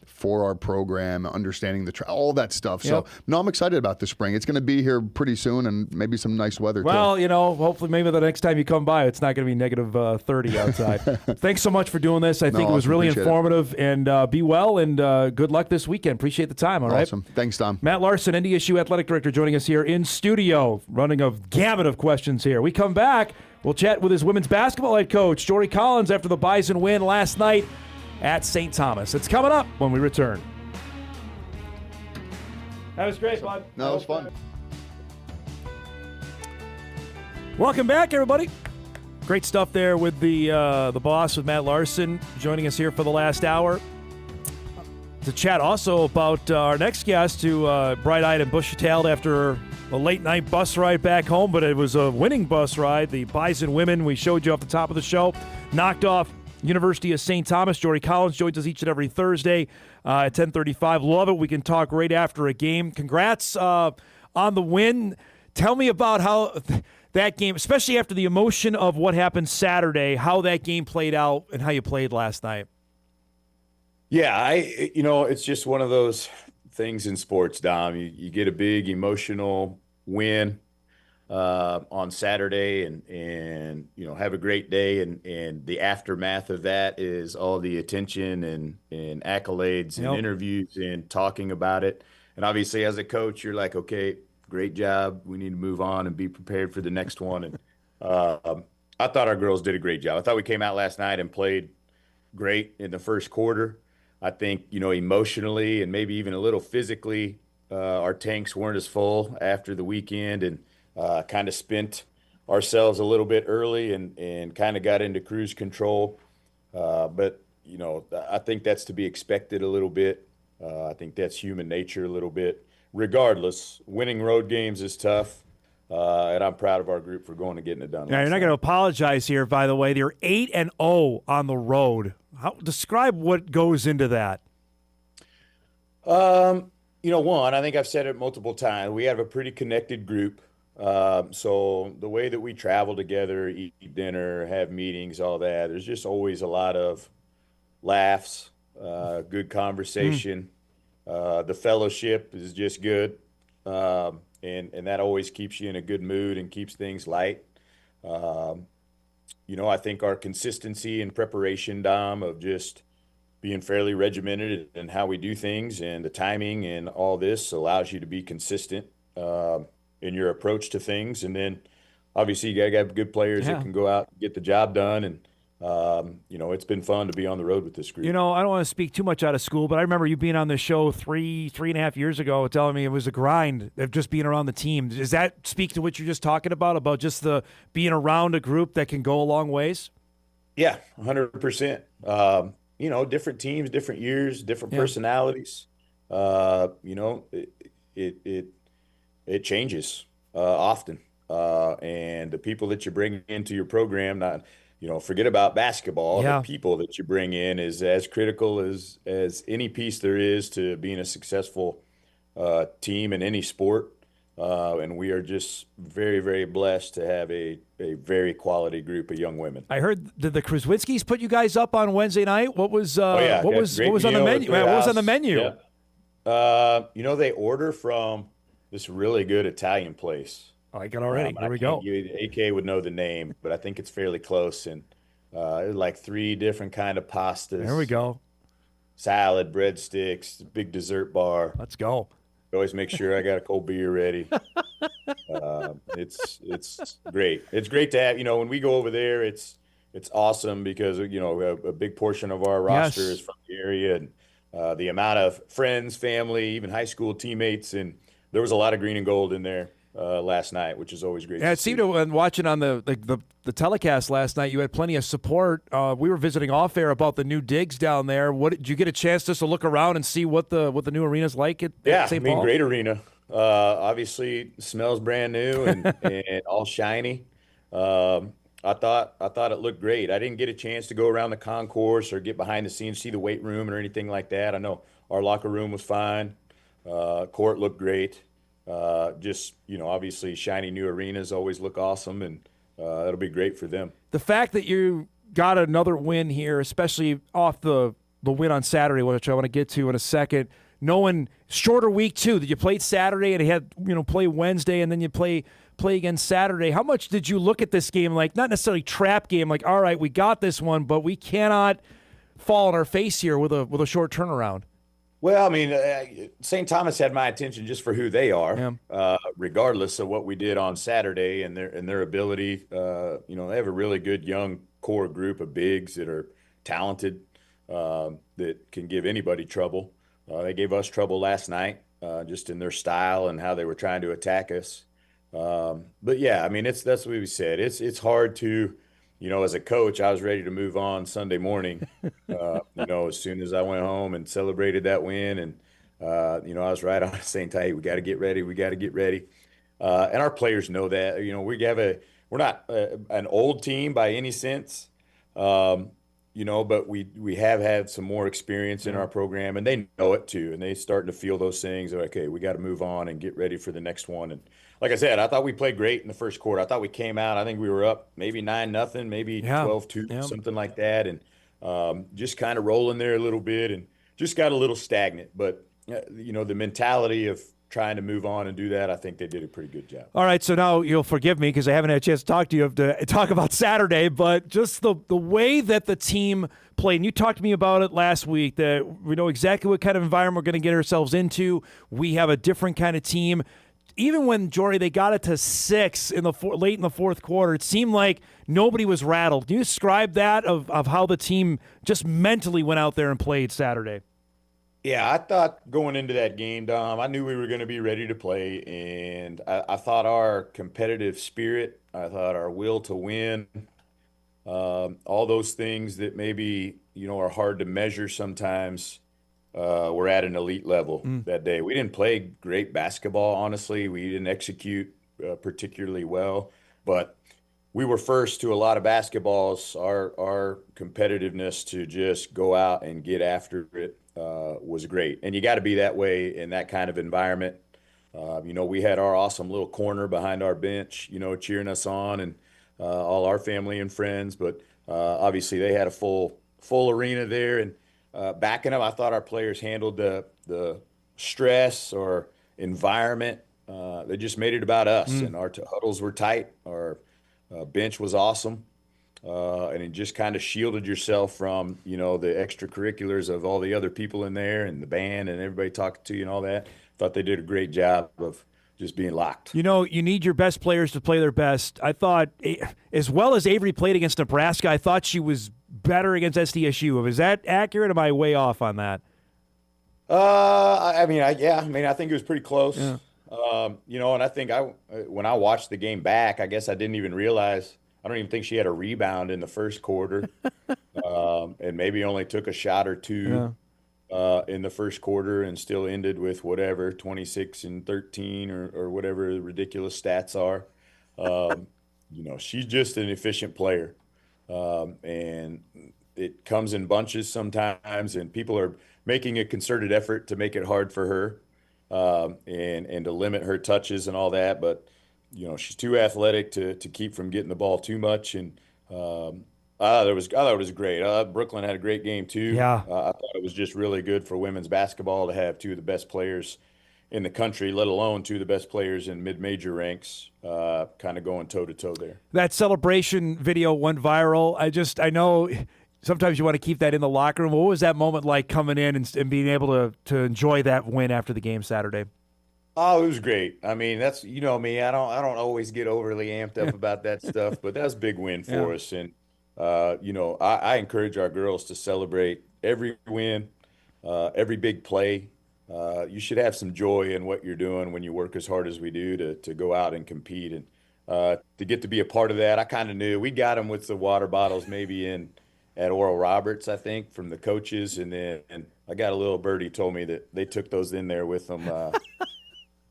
for our program, understanding all that stuff. So, no, I'm excited about the spring. It's going to be here pretty soon, and maybe some nice weather, well, too. Hopefully maybe the next time you come by, it's not going to be negative 30 outside. Thanks so much for doing this. I think it was really informative, and be well, and good luck this weekend. Appreciate the time, all right? Awesome. Thanks, Tom. Matt Larsen, NDSU Athletic Director, joining us here in studio, running a gamut of questions here. We come back, we'll chat with his women's basketball head coach, Jory Collins, after the Bison win last night at St. Thomas. It's coming up when we return. That was great, bud. No, it was fun. Welcome back, everybody. Great stuff there with the boss, with Matt Larsen, joining us here for the last hour. To chat also about our next guest, who bright-eyed and bushy-tailed after a late-night bus ride back home, but it was a winning bus ride. The Bison women, we showed you off the top of the show, knocked off University of St. Thomas. Jory Collins joins us each and every Thursday at 10:35. Love it. We can talk right after a game. Congrats on the win. Tell me about how that game, especially after the emotion of what happened Saturday, how that game played out and how you played last night. Yeah, it's just one of those things in sports, Dom. You get a big emotional win on Saturday and have a great day, and the aftermath of that is all the attention and accolades and interviews and talking about it. And obviously as a coach, you're like, okay, great job. We need to move on and be prepared for the next one. And I thought our girls did a great job. I thought we came out last night and played great in the first quarter. I think, emotionally and maybe even a little physically, our tanks weren't as full after the weekend, and kind of spent ourselves a little bit early and kind of got into cruise control. But, I think that's to be expected a little bit. I think that's human nature a little bit. Regardless, winning road games is tough, and I'm proud of our group for going and getting it done. Now, you're not going to apologize here, by the way. They're 8-0 on the road. Describe what goes into that. One, I think I've said it multiple times. We have a pretty connected group. So the way that we travel together, eat dinner, have meetings, all that, there's just always a lot of laughs, good conversation. The fellowship is just good. And that always keeps you in a good mood and keeps things light. I think our consistency and preparation, Dom, of just being fairly regimented in how we do things and the timing and all this allows you to be consistent in your approach to things. And then obviously you got to have good players that can go out and get the job done. And, it's been fun to be on the road with this group. I don't want to speak too much out of school, but I remember you being on the show three and a half years ago telling me it was a grind of just being around the team. Does that speak to what you're just talking about just the being around a group that can go a long ways? Yeah, 100%. Different teams, different years, different personalities. It changes often. And the people that you bring into your program, forget about basketball. The people that you bring in is as critical as any piece there is to being a successful team in any sport. And we are just very, very blessed to have a very quality group of young women. I heard did the Kraswitskis put you guys up on Wednesday night? What was Yeah, what was great on the meal at menu? their What was on house. the menu? Yeah. They order from this really good Italian place. I like it already. Here we I go. can't give you- AK would know the name, but I think it's fairly close. And there's like 3 different kind of pastas. There we go. Salad, breadsticks, big dessert bar. Let's go. Always make sure I got a cold beer ready. It's great. It's great to have. When we go over there, it's awesome because a big portion of our roster is from the area, and the amount of friends, family, even high school teammates, and there was a lot of green and gold in there last night, which is always great. Yeah, it seemed to when watching on the telecast last night, you had plenty of support. We were visiting off air about the new digs down there. What did you get a chance just to look around and see what the new arena's like at St. Paul? Great arena. Obviously smells brand new and all shiny. I thought it looked great. I didn't get a chance to go around the concourse or get behind the scenes, see the weight room or anything like that. I know our locker room was fine. Court looked great. Obviously shiny new arenas always look awesome, and that'll be great for them. The fact that you got another win here, especially off the win on Saturday, which I want to get to in a second, knowing shorter week too, that you played Saturday and you had play Wednesday and then you play again Saturday. How much did you look at this game like, not necessarily trap game, like, all right, we got this one, but we cannot fall on our face here with a short turnaround? Well, I mean, St. Thomas had my attention just for who they are, regardless of what we did on Saturday and their ability. They have a really good young core group of bigs that are talented, that can give anybody trouble. They gave us trouble last night, just in their style and how they were trying to attack us. But yeah, I mean, that's what we said. It's hard to. As a coach, I was ready to move on Sunday morning, as soon as I went home and celebrated that win. And, I was right on saying, hey, we got to get ready. We got to get ready. And our players know that. We're not an old team by any sense, but we have had some more experience in our program, and they know it too. And they're starting to feel those things. They're like, okay, we got to move on and get ready for the next one. And like I said, I thought we played great in the first quarter. I thought we came out. I think we were up maybe 9-0, maybe 12-2, something like that, and just kind of rolling there a little bit, and just got a little stagnant. But the mentality of trying to move on and do that, I think they did a pretty good job. All right, so now you'll forgive me because I haven't had a chance to talk to you to talk about Saturday, but just the way that the team played, and you talked to me about it last week, that we know exactly what kind of environment we're going to get ourselves into. We have a different kind of team. Even when, Jory, they got it to 6 late in the fourth quarter, it seemed like nobody was rattled. Can you describe that of how the team just mentally went out there and played Saturday? Yeah, I thought going into that game, Dom, I knew we were going to be ready to play, and I thought our competitive spirit, I thought our will to win, all those things that maybe, are hard to measure sometimes, were at an elite level that day. We didn't play great basketball, honestly. We didn't execute particularly well, but we were first to a lot of basketballs. Our competitiveness to just go out and get after it was great. And you got to be that way in that kind of environment. We had our awesome little corner behind our bench, cheering us on, and all our family and friends. But obviously they had a full arena there, and backing up, I thought our players handled the stress or environment. They just made it about us, and our huddles were tight. Our bench was awesome, and it just kind of shielded yourself from the extracurriculars of all the other people in there and the band and everybody talking to you and all that. Thought they did a great job of just being locked. You need your best players to play their best. I thought, as well as Avery played against Nebraska, I thought she was better against SDSU. Is that accurate? Am I way off on that? I think it was pretty close. Yeah. And I think when I watched the game back, I guess I didn't even realize. I don't even think she had a rebound in the first quarter, and maybe only took a shot or two in the first quarter, and still ended with whatever 26 and 13 or whatever the ridiculous stats are. She's just an efficient player. And it comes in bunches sometimes, and people are making a concerted effort to make it hard for her. and to limit her touches and all that. But she's too athletic to keep from getting the ball too much. And I thought it was great. Brooklyn had a great game too. Yeah. I thought it was just really good for women's basketball to have two of the best players in the country, let alone two of the best players in mid-major ranks, kind of going toe-to-toe there. That celebration video went viral. I know sometimes you want to keep that in the locker room. What was that moment like coming in and being able to enjoy that win after the game Saturday? Oh, it was great. I mean, that's me. I don't always get overly amped up about that stuff, but that was a big win for us. And I encourage our girls to celebrate every win, every big play. You should have some joy in what you're doing when you work as hard as we do to go out and compete. And to get to be a part of that, I kind of knew we got them with the water bottles maybe at Oral Roberts, I think, from the coaches. And then I got a little birdie told me that they took those in there with them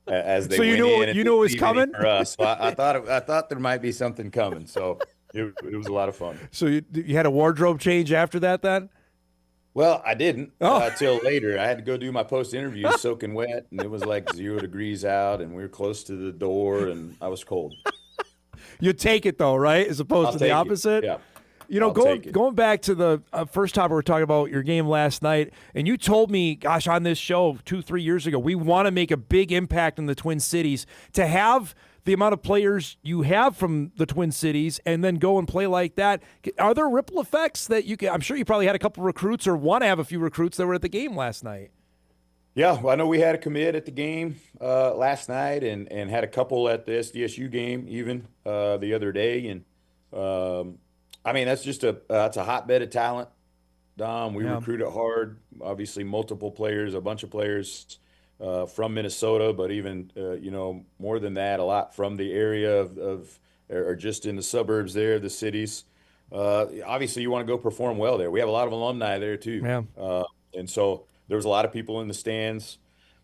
as they went in. You knew it was coming for us. So I thought there might be something coming. So it was a lot of fun. So you had a wardrobe change after that then? Well, I didn't till later. I had to go do my post-interview soaking wet, and it was like 0 degrees out, and we were close to the door, and I was cold. You take it, though, right, as opposed to the opposite? Yeah. Going back to the first time we were talking about your game last night, and you told me, gosh, on this show 2-3 years ago, we want to make a big impact in the Twin Cities. To have the amount of players you have from the Twin Cities and then go and play like that, are there ripple effects that you can? I'm sure you probably had a couple recruits or want to have a few recruits that were at the game last night. Yeah, well, I know we had a commit at the game last night and had a couple at the SDSU game even the other day. And, I mean, that's just it's a hotbed of talent, Dom. We recruit it hard. Obviously, multiple players, a bunch of players from Minnesota, but even, more than that, a lot from the area or just in the suburbs there, the cities. Obviously, you want to go perform well there. We have a lot of alumni there, too. Yeah. And so there was a lot of people in the stands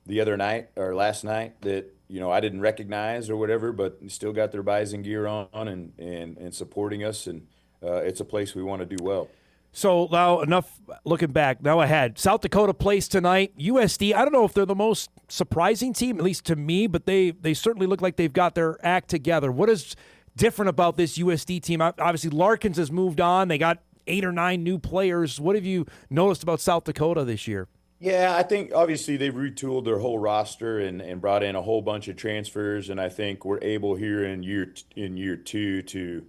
last night that, I didn't recognize or whatever, but still got their Bison gear on and supporting us. And it's a place we want to do well. So now enough looking back. Now ahead. South Dakota plays tonight. USD, I don't know if they're the most surprising team, at least to me, but they certainly look like they've got their act together. What is different about this USD team? Obviously, Larkins has moved on. They got 8 or 9 new players. What have you noticed about South Dakota this year? Yeah, I think obviously they've retooled their whole roster and brought in a whole bunch of transfers, and I think we're able here in year 2 to,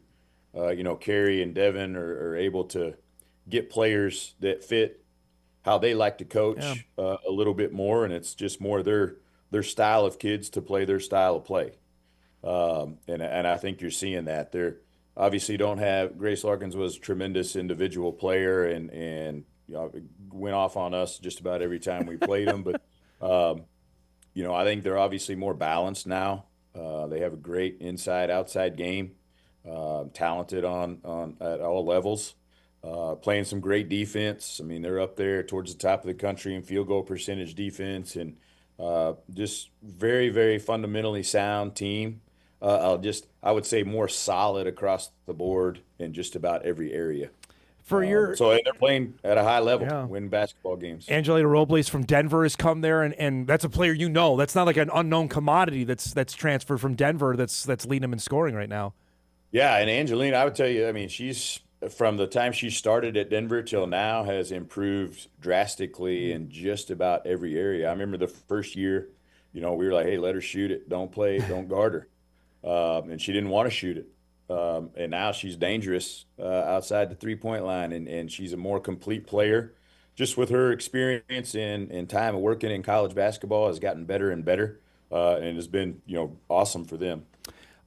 Carrie and Devin are able to get players that fit how they like to coach a little bit more, and it's just more their style of kids to play their style of play. And I think you're seeing that. They're obviously don't have Grace Larkins was a tremendous individual player and went off on us just about every time we played them. But I think they're obviously more balanced now. They have a great inside-outside game, talented on at all levels. Playing some great defense. I mean, they're up there towards the top of the country in field goal percentage defense, and just very, very fundamentally sound team. I would say more solid across the board in just about every area. So they're playing at a high level, winning basketball games. Angelina Robles from Denver has come there, and that's a player That's not like an unknown commodity that's transferred from Denver that's leading them in scoring right now. Yeah, and Angelina, I would tell you, I mean, she's from the time she started at Denver till now has improved drastically in just about every area. I remember the first year, we were like, hey, let her shoot it. Don't guard her. And she didn't want to shoot it. And now she's dangerous outside the three-point line, and she's a more complete player. Just with her experience and time of working in college basketball has gotten better and better, and has been, awesome for them.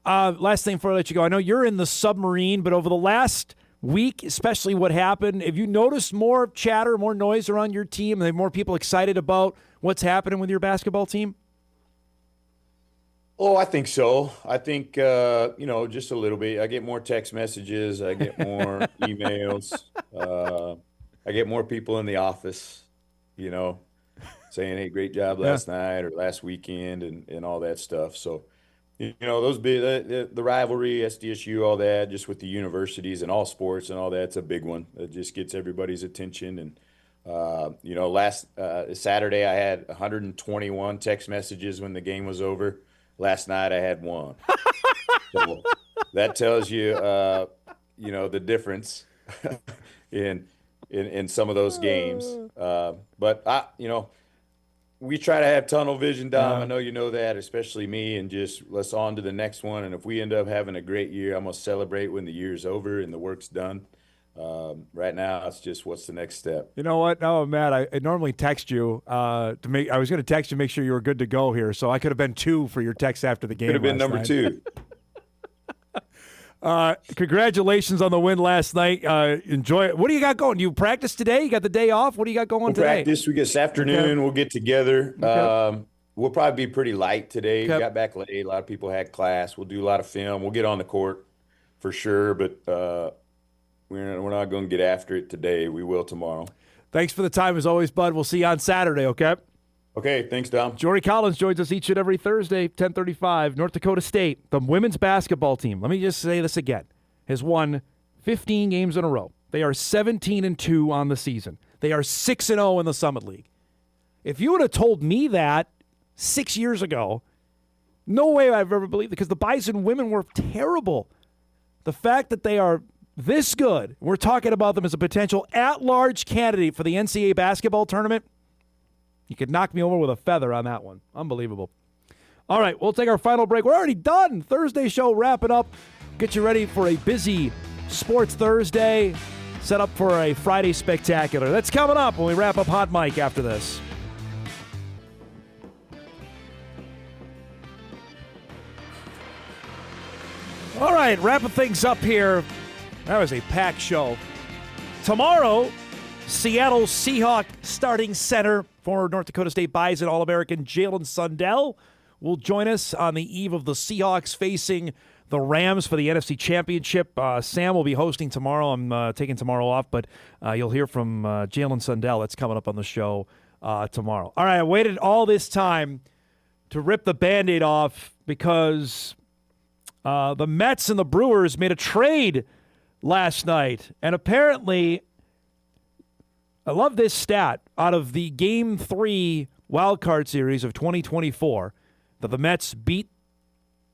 Last thing before I let you go, I know you're in the submarine, but over the last week, especially what happened, have you noticed more chatter, more noise around your team? Are more people excited about what's happening with your basketball team? Oh, I think so. I think, just a little bit. I get more text messages. I get more emails. I get more people in the office, saying, hey, great job last night or last weekend and all that stuff. So, those the rivalry, SDSU, all that, just with the universities and all sports and all that's a big one. It just gets everybody's attention. And Last Saturday I had 121 text messages when the game was over. Last night I had one. So that tells you, the difference in some of those games. But we try to have tunnel vision, Dom. Yeah. I know you know that, especially me, and just let's on to the next one. And if we end up having a great year, I'm going to celebrate when the year's over and the work's done. Right now, it's just what's the next step. You know what? No, Matt, I normally text you I was going to text you, make sure you were good to go here. So I could have been 2 for your text after the game. Could have been number 2. Congratulations on the win last night. Enjoy it. What do you got going? You practice today? You got the day off? What do you got going today? Practice. We get this afternoon. Okay. We'll get together. Okay. We'll probably be pretty light today. Okay. We got back late. A lot of people had class. We'll do a lot of film. We'll get on the court for sure, but we're not going to get after it today. We will tomorrow. Thanks for the time as always, bud. We'll see you on Saturday, okay? Okay, thanks, Dom. Jory Collins joins us each and every Thursday, 10:35. North Dakota State, the women's basketball team. Let me just say this again. Has won 15 games in a row. They are 17-2 on the season. They are 6-0 in the Summit League. If you would have told me that 6 years ago, no way I've ever believed it, because the Bison women were terrible. The fact that they are this good, we're talking about them as a potential at-large candidate for the NCAA basketball tournament, you could knock me over with a feather on that one. Unbelievable. All right, we'll take our final break. We're already done. Thursday show wrapping up. Get you ready for a busy Sports Thursday. Set up for a Friday spectacular. That's coming up when we wrap up Hot Mic after this. All right, wrapping things up here. That was a packed show. Tomorrow, Seattle Seahawk starting center, former North Dakota State Bison All-American Jalen Sundell will join us on the eve of the Seahawks facing the Rams for the NFC Championship. Sam will be hosting tomorrow. I'm taking tomorrow off, but you'll hear from Jalen Sundell. That's coming up on the show tomorrow. All right, I waited all this time to rip the Band-Aid off because the Mets and the Brewers made a trade last night. And apparently, I love this stat, out of the Game 3 wildcard series of 2024, that the Mets beat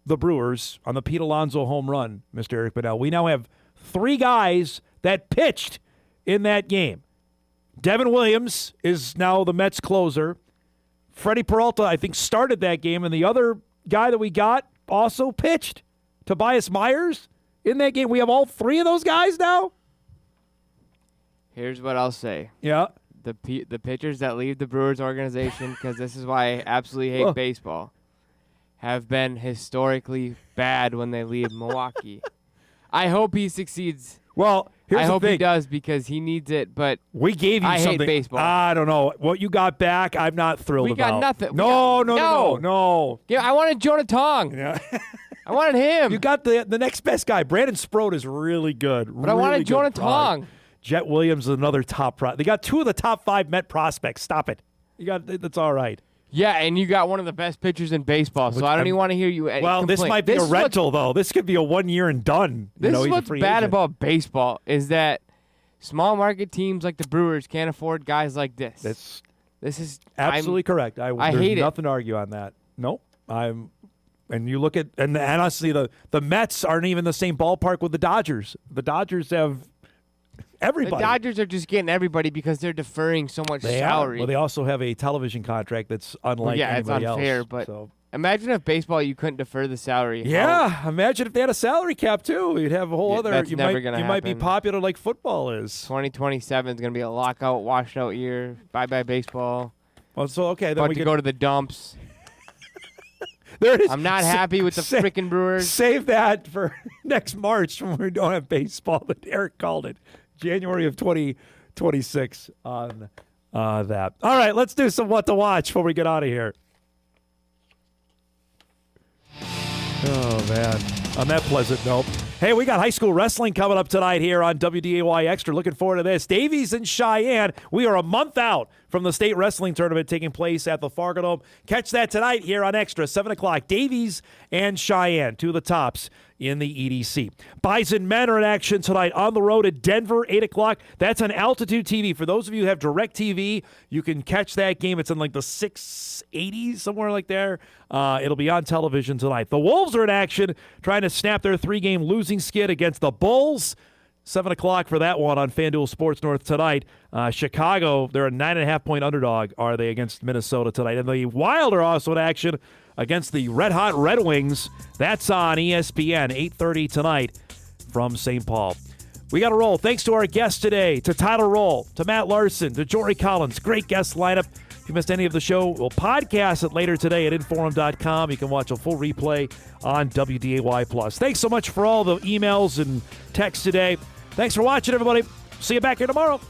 the Brewers on the Pete Alonso home run, Mr. Eric Bedell. We now have 3 guys that pitched in that game. Devin Williams is now the Mets closer. Freddie Peralta, I think, started that game, and the other guy that we got also pitched. Tobias Myers in that game. We have all 3 of those guys now? Here's what I'll say. Yeah. The pitchers that leave the Brewers organization, because this is why I absolutely hate baseball, have been historically bad when they leave Milwaukee. I hope he succeeds. Well, here's I the hope thing. he does because he needs it, but we gave you I something. hate baseball. I don't know. What you got back, I'm not thrilled We about. got nothing. No. Yeah, I wanted Jonah Tong. Yeah. I wanted him. You got the next best guy. Brandon Sproat is really good. But I wanted Jonah Tong. Jet Williams is another top They got 2 of the top 5 Met prospects. Stop it. That's all right. Yeah, and you got one of the best pitchers in baseball, so I don't even want to hear you complain. This might be a rental, though. This could be a 1 year and done. This is what's bad about baseball, is that small market teams like the Brewers can't afford guys like this. This is absolutely correct. I hate it. There's nothing to argue on that. Nope. And you look at, and honestly, the Mets aren't even the same ballpark with the Dodgers. The Dodgers have everybody. The Dodgers are just getting everybody because they're deferring so much salary. Well, they also have a television contract that's unlike anybody else. Yeah, it's unfair, but imagine if baseball you couldn't defer the salary. Yeah, imagine if they had a salary cap too. You'd have a whole other. That's never gonna happen. might be popular like football is. 2027 is going to be a lockout, washed out year. Bye baseball. Well, so okay, then we go to the dumps. There it is. I'm not happy with the freaking Brewers. Save that for next March when we don't have baseball. That Eric called it January of 2026 on that. All right, let's do some what to watch before we get out of here. Oh, man. On that pleasant note. Hey, we got high school wrestling coming up tonight here on WDAY Extra. Looking forward to this. Davies and Cheyenne, we are a month out from from the state wrestling tournament taking place at the Fargo Dome. Catch that tonight here on Extra, 7 o'clock. Davies and Cheyenne, two of the tops in the EDC. Bison men are in action tonight on the road at Denver, 8 o'clock. That's on Altitude TV. For those of you who have DirecTV, you can catch that game. It's in like the 680s, somewhere like there. It'll be on television tonight. The Wolves are in action, trying to snap their 3-game losing skid against the Bulls. 7 o'clock for that one on FanDuel Sports North tonight. Chicago, they're a 9.5-point underdog, are they, against Minnesota tonight. And the Wild are also in action against the red-hot Red Wings. That's on ESPN, 8:30 tonight from St. Paul. We got to roll. Thanks to our guests today, to Tyler Roehl, to Matt Larsen, to Jory Collins. Great guest lineup. If you missed any of the show, we'll podcast it later today at Inforum.com. You can watch a full replay on WDAY+. Thanks so much for all the emails and texts today. Thanks for watching, everybody. See you back here tomorrow.